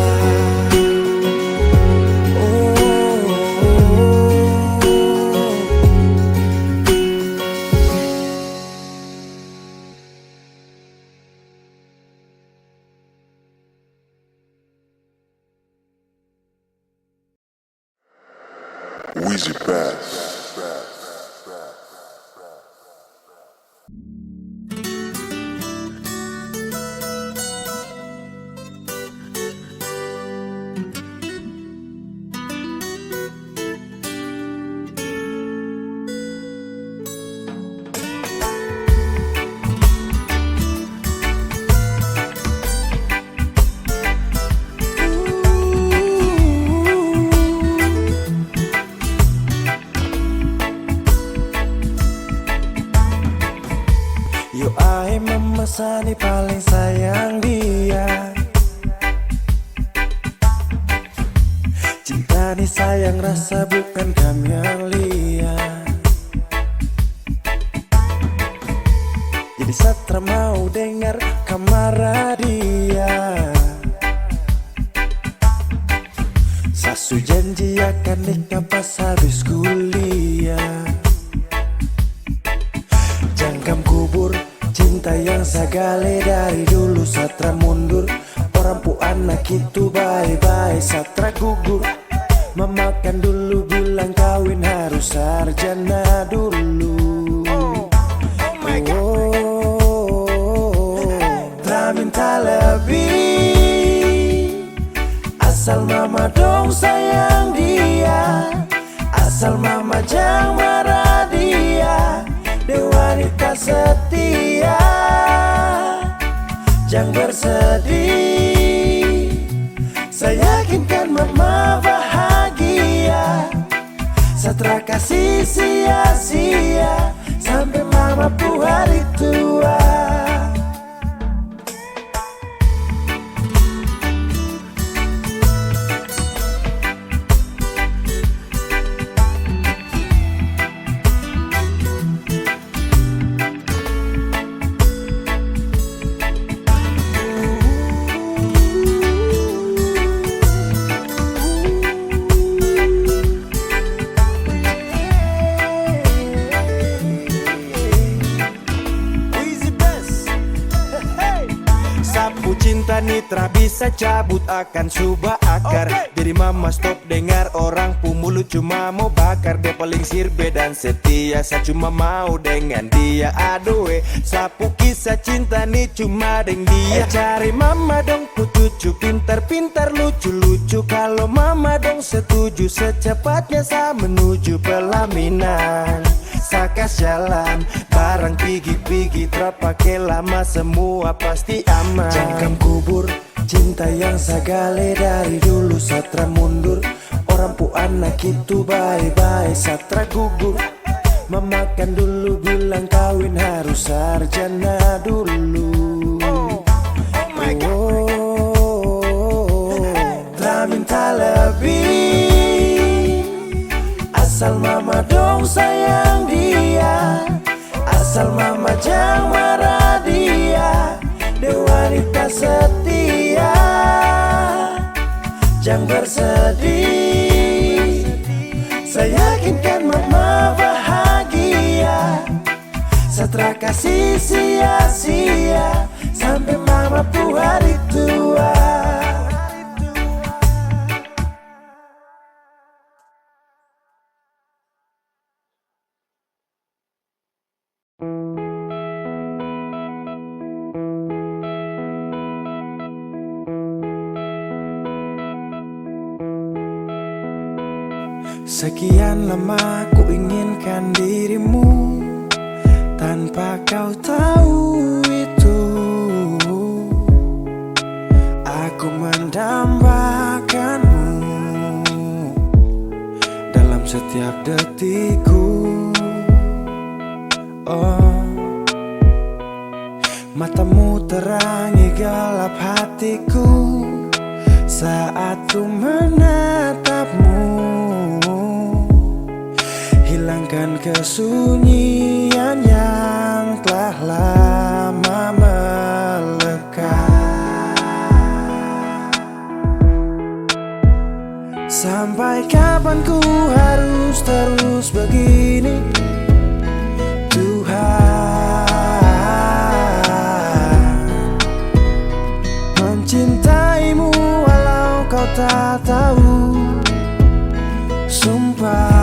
Wheezy Bass. Yo ai memesani paling sayang dia. Cinta ni sayang rasa bukan kamelia. Jadi Satra mau dengar kamar dia. Sasu janji akan nikah pas habis kuliah. Jangkam kubur cinta yang sagale dari dulu. Satra mundur, orang pu anak itu bye-bye. Satra gugur, memakan dulu bilang kawin harus sarjana dulu. minta lebih. Asal mama dong sayang dia, asal mama jangan marah dia. Dia wanita setia, jangan bersedih. Saya yakinkan mama bahagia, setelah kasih sia-sia sampai mama pun hari tua. Sapu cinta nitra bisa cabut akan subah akar. Jadi mama stop dengar orang pu mulut cuma mau bakar. Dia paling sirbe dan setia, saya cuma mau dengan dia. Aduh sapu kisah cinta nih cuma dengan dia. Cari mama dong pu cucu, pintar-pintar lucu-lucu. Kalau mama dong setuju, secepatnya saya menuju pelaminan. Sakas jalan, barang pigi-pigi terpakai lama, semua pasti aman. Jangkam kubur, cinta yang sagale dari dulu satra mundur. Orang pu anak itu bye-bye satra gugur. Memakan dulu bilang kawin harus sarjana dulu. Telah minta lebih, asal mama dong sayang dia, asal mama jangan marah dia. Dia wanita setia, jangan bersedih. Saya yakinkan mama bahagia, setelah kasih sia-sia sampai mama pun hari tua. Sekian lama ku inginkan dirimu, tanpa kau tahu itu. Aku mendambakanmu dalam setiap detikku. Oh, matamu terangi gelap hatiku saat ku menatapmu. Hilangkan kesunyian yang telah lama melekat. Sampai kapan ku harus terus begini, Tuhan? Mencintaimu walau kau tak tahu, sumpah.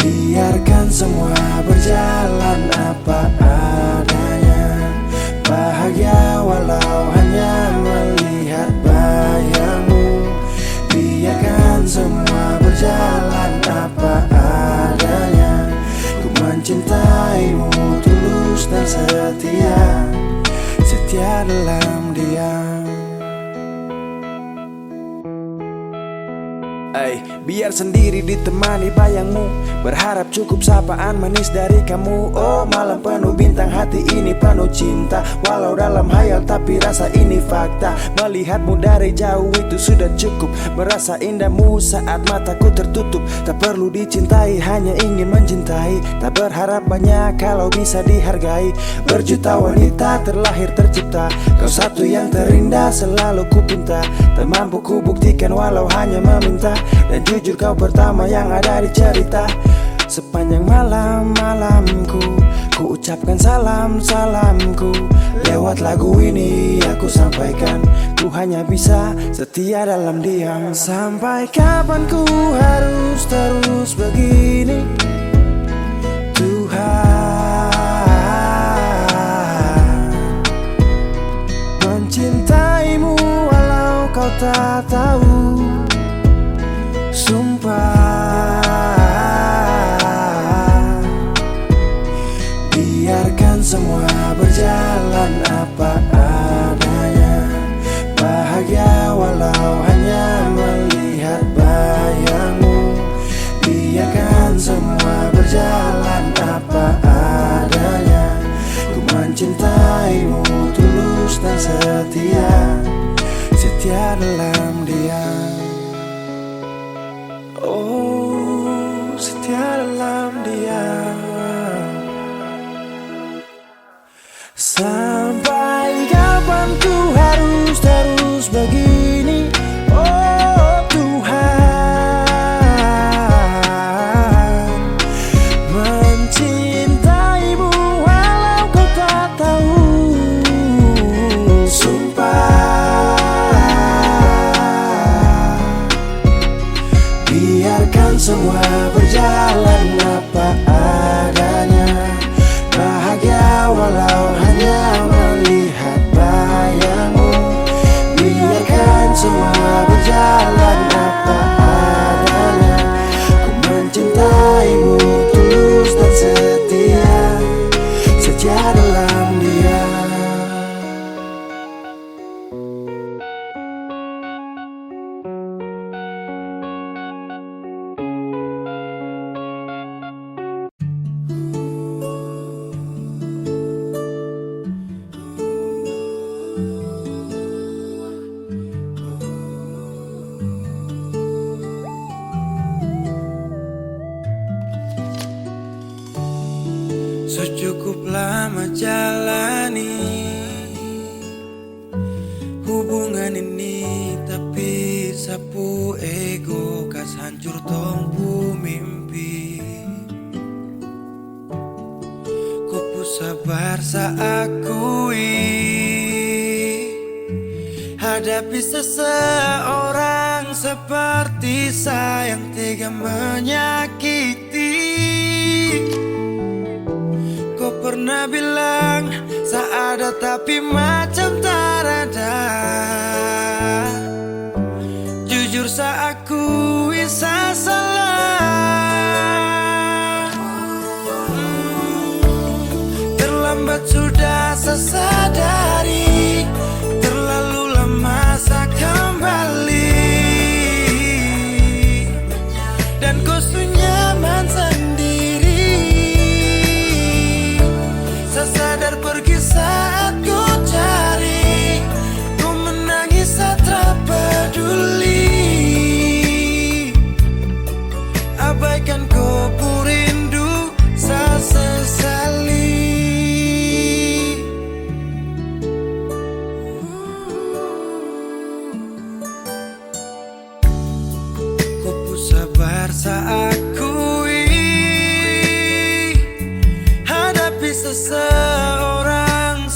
Biarkan semua berjalan apa adanya, bahagia walau hanya melihat bayangmu. Biarkan semua berjalan apa adanya, ku mencintaimu tulus dan setia, setia dalam diam. Biar sendiri ditemani bayangmu, berharap cukup sapaan manis dari kamu. Oh malam penuh bintang, hati ini penuh cinta. Walau dalam hayal tapi rasa ini fakta. Melihatmu dari jauh itu sudah cukup, merasa indahmu saat mataku tertutup. Tak perlu dicintai, hanya ingin mencintai. Tak berharap banyak kalau bisa dihargai. Berjuta wanita terlahir tercipta, kau satu yang terindah selalu ku pinta. Tak mampu ku buktikan walau hanya meminta, dan jujur kau pertama yang ada di cerita. Sepanjang malam-malamku ku ucapkan salam-salamku. Lewat lagu ini aku sampaikan, ku hanya bisa setia dalam diam. Sampai kapan ku harus terus begini, Tuhan? tak tahu. Sumpah, biarkan semua berjalan apa adanya. Bahagia walau hanya melihat bayangmu. Biarkan semua berjalan apa adanya. Ku mencintaimu tulus dan setia, setia dalam dia. Oh, setia dalam dia. Sampai kapan ku harus terus begini? Oh Tuhan, mencintaimu walau kau tak tahu. Sumpah, biarkan semua berjalan apa adanya. Bahagia walau hanya melihat bayangmu. Biarkan semua berjalan apa adanya. Ku mencintaimu tulus dan setia, setia dalam dia. Secukup lama jalani hubungan ini, tapi sapu ego kas hancur tompu mimpi. Ku sabar saakui hadapi seseorang seperti saya yang tega menyakiti. Kau pernah bilang seada tapi macam tak ada. Jujur saya akui saya salah. Terlambat sudah saya sadari, terlalu lama saya kembali. Dan kau nyaman sendiri. Saya sadar pergi saat ku cari, ku menangis saat tak peduli. Abaikan kau rindu, saya sesali. Ku sabar saat akui hadapi seseorang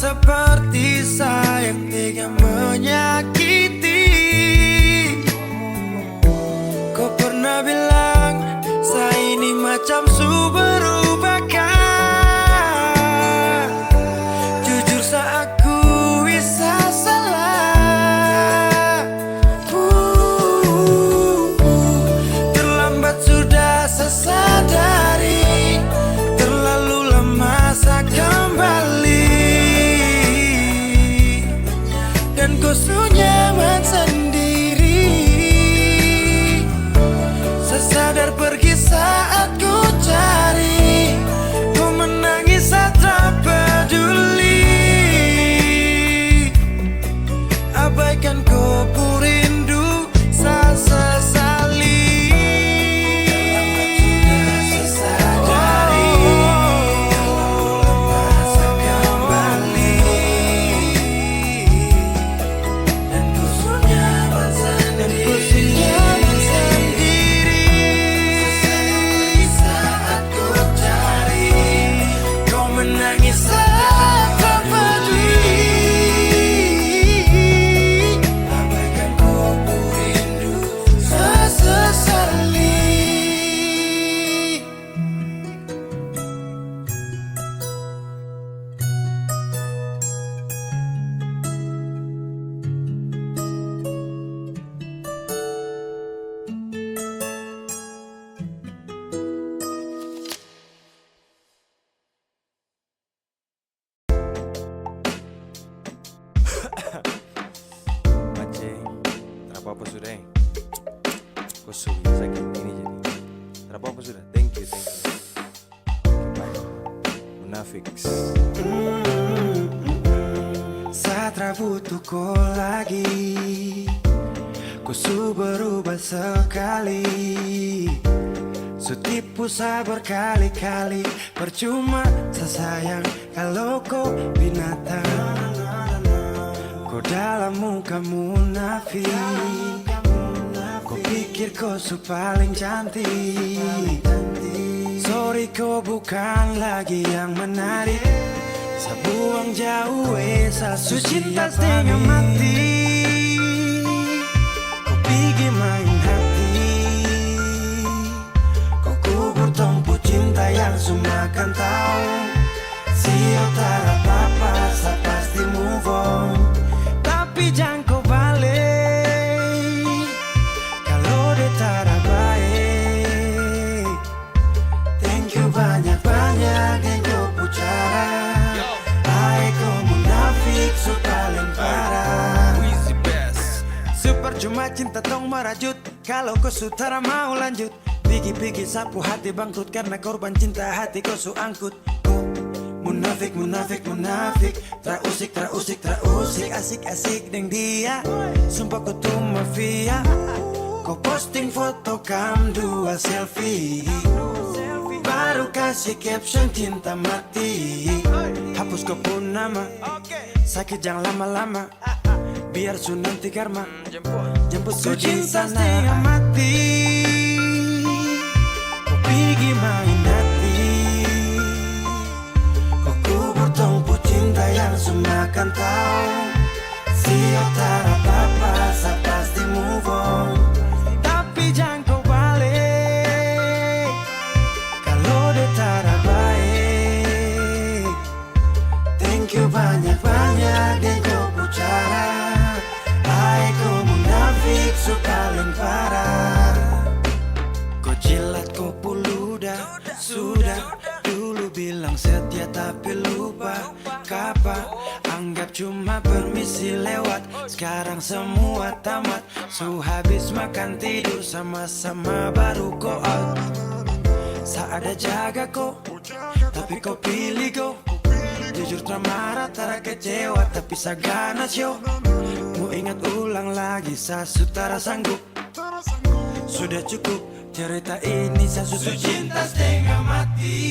apa-apa sudah Kau sudah sakit ini jadi. Tidak apa-apa sudah. Thank you. Bye. Munafiks. Satra butuh kau lagi. Kau su berubah sekali. Su tipu saya berkali-kali. Percuma sayang kalau kau binatang. Kau dalam muka munafik. Kau pikir kau su paling cantik. Sorry kau bukan lagi yang menarik. Saya buang jauh su cinta setengah mati. Kau pergi main hati. Kau kubur tumpu cinta yang semua kan tahu. Sio tak apa-apa, saya pasti move on. Tapi jangan kau balik kalau dia tak baik. Thank you banyak-banyak yang kau pucara. Hai kau munafik su paling parah. Wizzy Best. Super cuma cinta tong merajut. Kalau kau sutara mau lanjut. Pigi-pigi sapu hati bangkrut karena korban cinta hati kau su angkut. Munafik, munafik, munafik. Trausik, asik-asik deng dia. Sumpah kau tuh mafia. Kau posting foto kam dua selfie. Baru kasih caption cinta mati. Hapus kau pun nama. Sakit jangan lama-lama. Biar su nanti karma. Jemput su cinta setengah mati. Kau pergi main hati. Kau kubur tumpu cinta yang semua kan tahu. Sio tak apa-apa, saya pasti move on. Tapi jangan kau balik kalau dia tak baik. Thank you banyak-banyak dan kau pucara. Hai kau munafik su paling parah. Kau jilat kau puludah. Sudah dulu bilang setia tapi lupa kapan. Anggap cuma permisi lewat. Sekarang semua tamat. Su habis makan tidur sama-sama baru kau out. Saat ada jaga kau, tapi kau pilih kau. Jujur tak marah, tak kecewa, tapi sagana show. Mau ingat ulang lagi, saya sutara sanggup. Sudah cukup cerita ini, saya susu cinta setengah mati.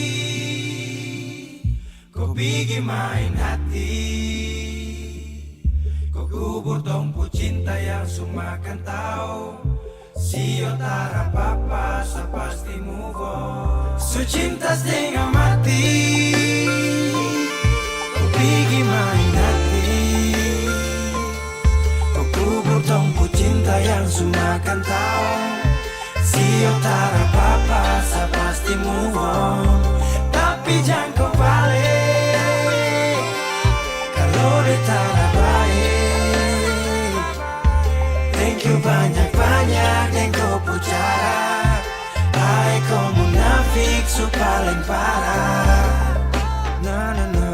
Kau pergi main hati. Kau kubur tumpu cinta yang semua kan tahu. Sio tak apa-apa, saya pasti move on. Su cinta setengah mati. Kau pergi main hati. Kau kubur tumpu cinta yang semua kan tahu. Sio tak apa-apa, saya pasti move on. Tapi jangan kau balik kalau dia tak baik. Thank you banyak-banyak yang kau pucara. Hai kau munafik su paling parah. Na na na.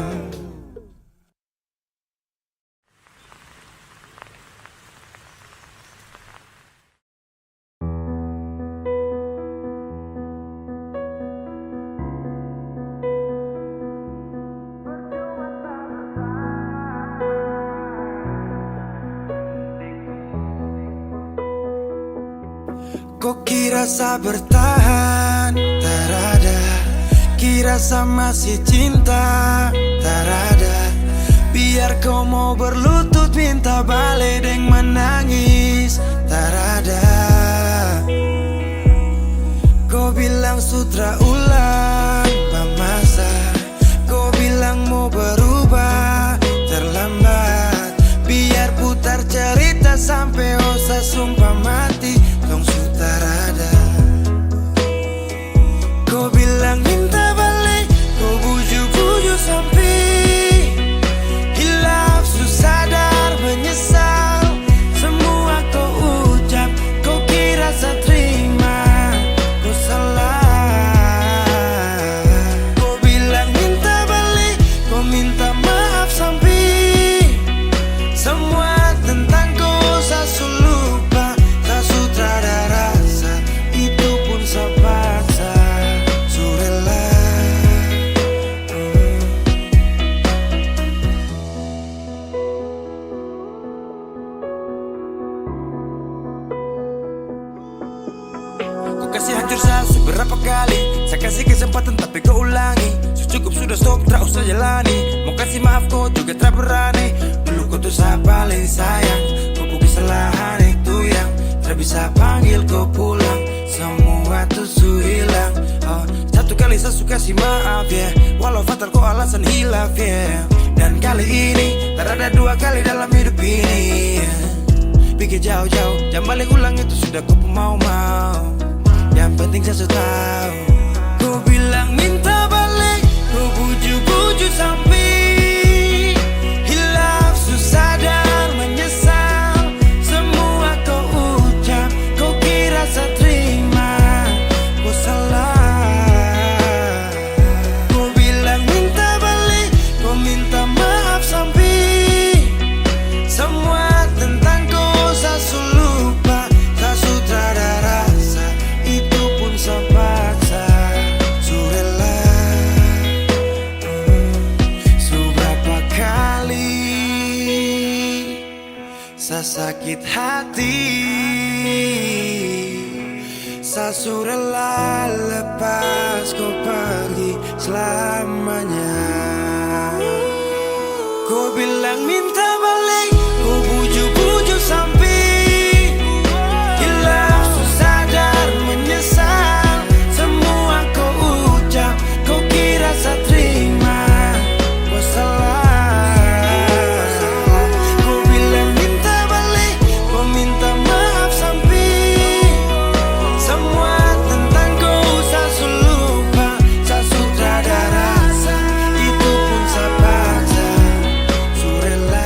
Kau kira saya bertahan, tak ada. Kira saya masih cinta, tak ada. Biar kau mau berlutut minta balik deng menangis, tak ada. Kau bilang sutra ulang masa. Kau bilang mau berubah, terlambat. Biar putar cerita sampai osa sumpah mati. Dong sutarada. Kau bilang minta balik, kau bujuk-bujuk sampai hilaf, sadar menyesal. Semua kau ucap, kau kira saya terima. Kau salah. Kau bilang minta balik, kau minta kasih hancur beberapa kali. Saya kasih kesempatan tapi kau ulangi. Cukup sudah stop, tak usah jalani. Mau kasih maaf kau juga tak berani. Dulu kau tuh saya paling sayang. Kau bukan kesalahan itu yang tak bisa panggil kau pulang. Semua tuh su hilang. Satu kali saya suka kasih maaf ya, walau fatal kau alasan hilaf ya. Dan kali ini tak ada dua kali dalam hidup ini ya. Pikir jauh-jauh, jangan balik ulang itu sudah kau mau-mau. Yang penting saya sudah tahu. Kau bilang minta balik, kau bujuk-bujuk sampai hilaf, susah dan menyesal. Semua kau ucap, kau kira saya terima. Kau salah. Kau bilang minta balik, kau minta maaf sampai semua tentang kau saya lupa. Saya sudah ada rasa, itu pun saya paksa. Surela seberapa kali saya sakit hati. Saya surela lepas kau pergi selamanya. Kau bilang minta balik, kau bujuk-bujuk sampai hilaf, susah dan menyesal. Semua kau ucap, kau kira saya terima. Kau salah. Kau bilang minta balik, kau minta maaf sampai semua tentang kau saya lupa. Saya sudah ada rasa, itu pun saya paksa. Surela.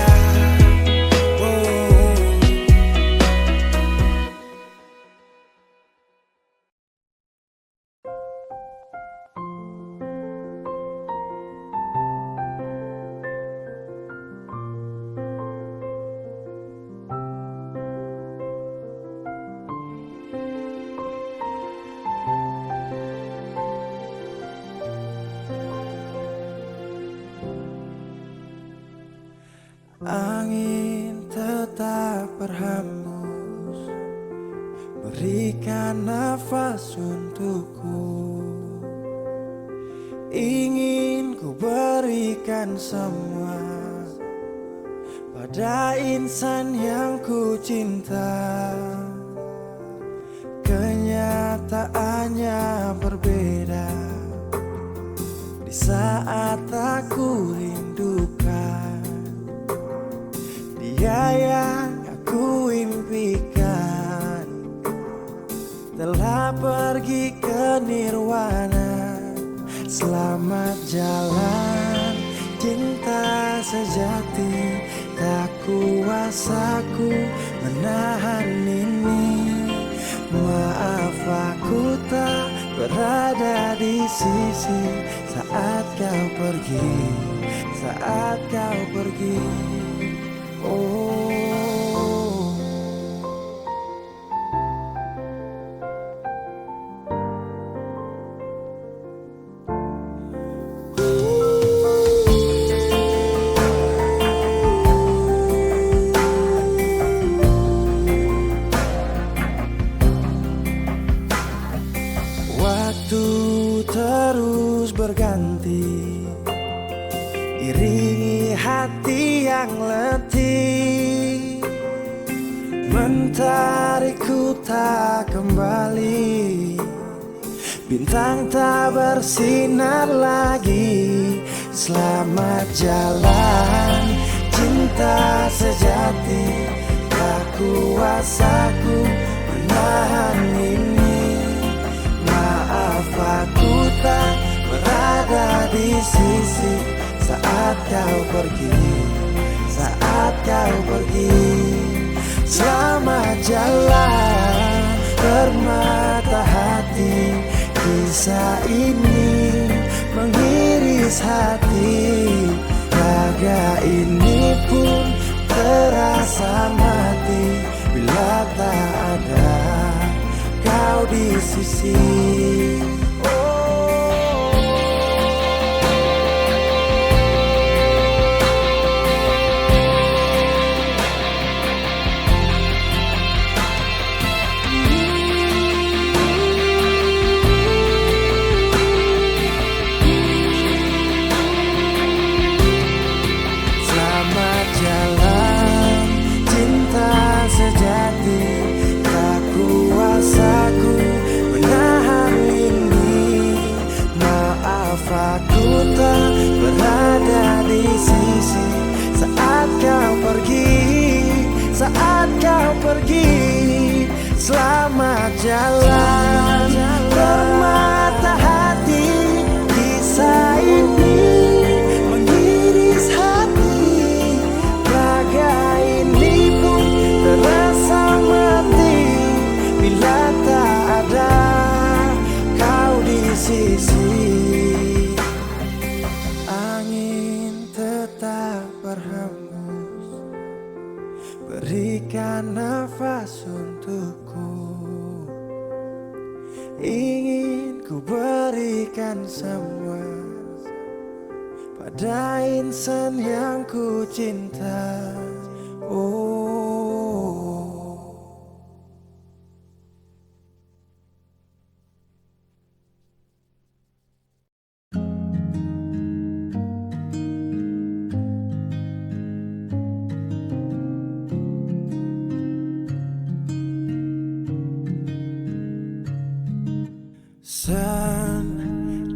Angin tetap berhembus, berikan nafas untukku. Ingin ku berikan semua pada insan yang ku cinta. Kenyataannya berbeda di saat aku rindukan. Dia yang aku impikan telah pergi ke nirwana. Selamat jalan cinta sejati, tak kuasaku menahan ini. Maaf aku tak berada di sisi saat kau pergi, saat kau pergi. Oh, waktu terus berganti, iringi hati yang letih, mentarikku tak kembali. Bintang tak bersinar lagi. Selamat jalan cinta sejati, tak kuasaku menahan ini. Maaf aku tak berada di sisi saat kau pergi, saat kau pergi. Selamat jalan permata hati, kisah ini mengiris hati. Raga ini pun terasa mati bila tak ada kau di sisi. pergi. Selamat jalan, permata hati. Kisah ini mengiris hati. Raga ini pun terasa mati bila tak ada kau di sisi. Angin tetap berhembus, berikan nafas untukku. Ingin ku berikan semua pada insan yang ku cinta. Oh,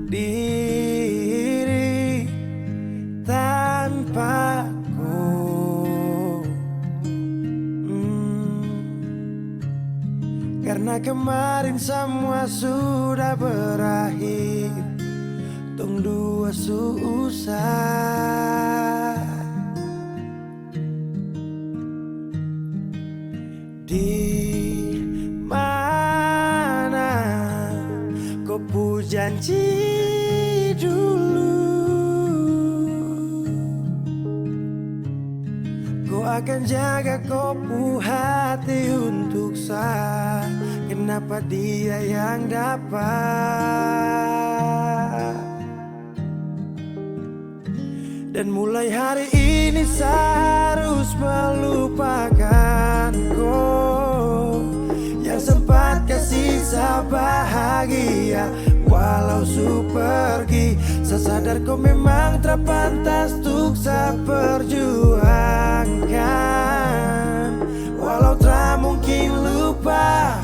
sendiri tanpaku. Karena kemarin semua sudah berakhir, tong dua susah. Di mana kau pu janji dulu, kau akan jaga kau pu hati untuk saya. Kenapa dia yang dapat? Dan mulai hari ini saya harus melupakan kau yang sempat kasih saya bahagia. Walau su pergi, saya sadar kau memang terpantas untuk saya perjuangkan. Walau tak mungkin lupa,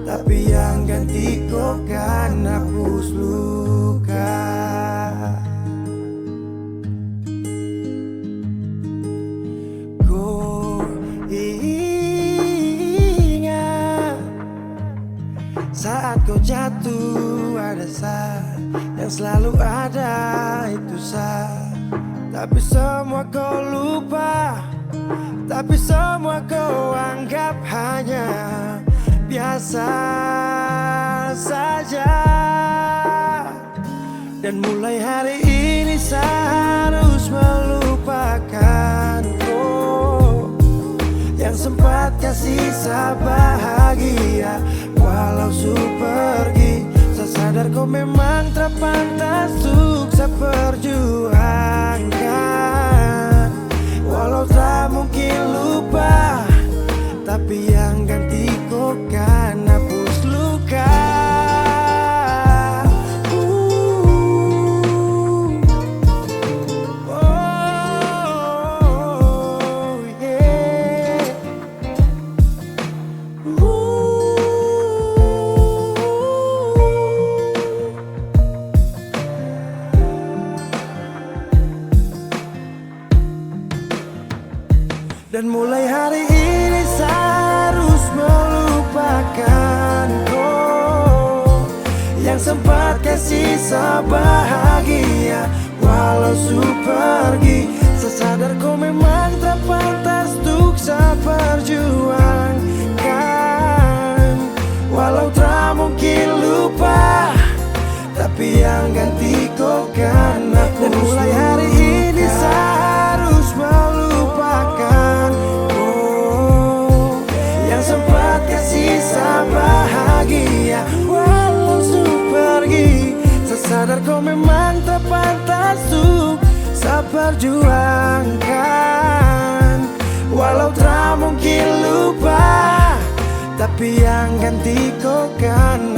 tapi yang ganti kau kan hapus luka. Kau ingat saat kau jatuh, ada saya yang selalu ada, itu saya. Tapi semua kau lupa, tapi semua kau anggap hanya biasa saja. Dan mulai hari ini saya harus melupakan kau yang sempat kasih saya bahagia. Walau su pergi, saya sadar kau memang terpantas untuk saya perjuangkan. Walau tak mungkin lupa, tapi yang ganti kau kan hapus luka. Oh, yeah. Dan mulai hari ini saya harus melupakan kau yang sempat kasih saya bahagia. Walau su pergi, saya sadar kau memang terpantas untuk saya perjuangkan. Walau tak mungkin lupa, tapi yang ganti kau kan aku. Dan mulai hari ini saya harus melupakan kau yang sempat kasih saya bahagia. Walau su pergi, saya sadar kau memang terpantas untuk saya perjuangkan. Walau tak mungkin lupa, tapi yang ganti kau kan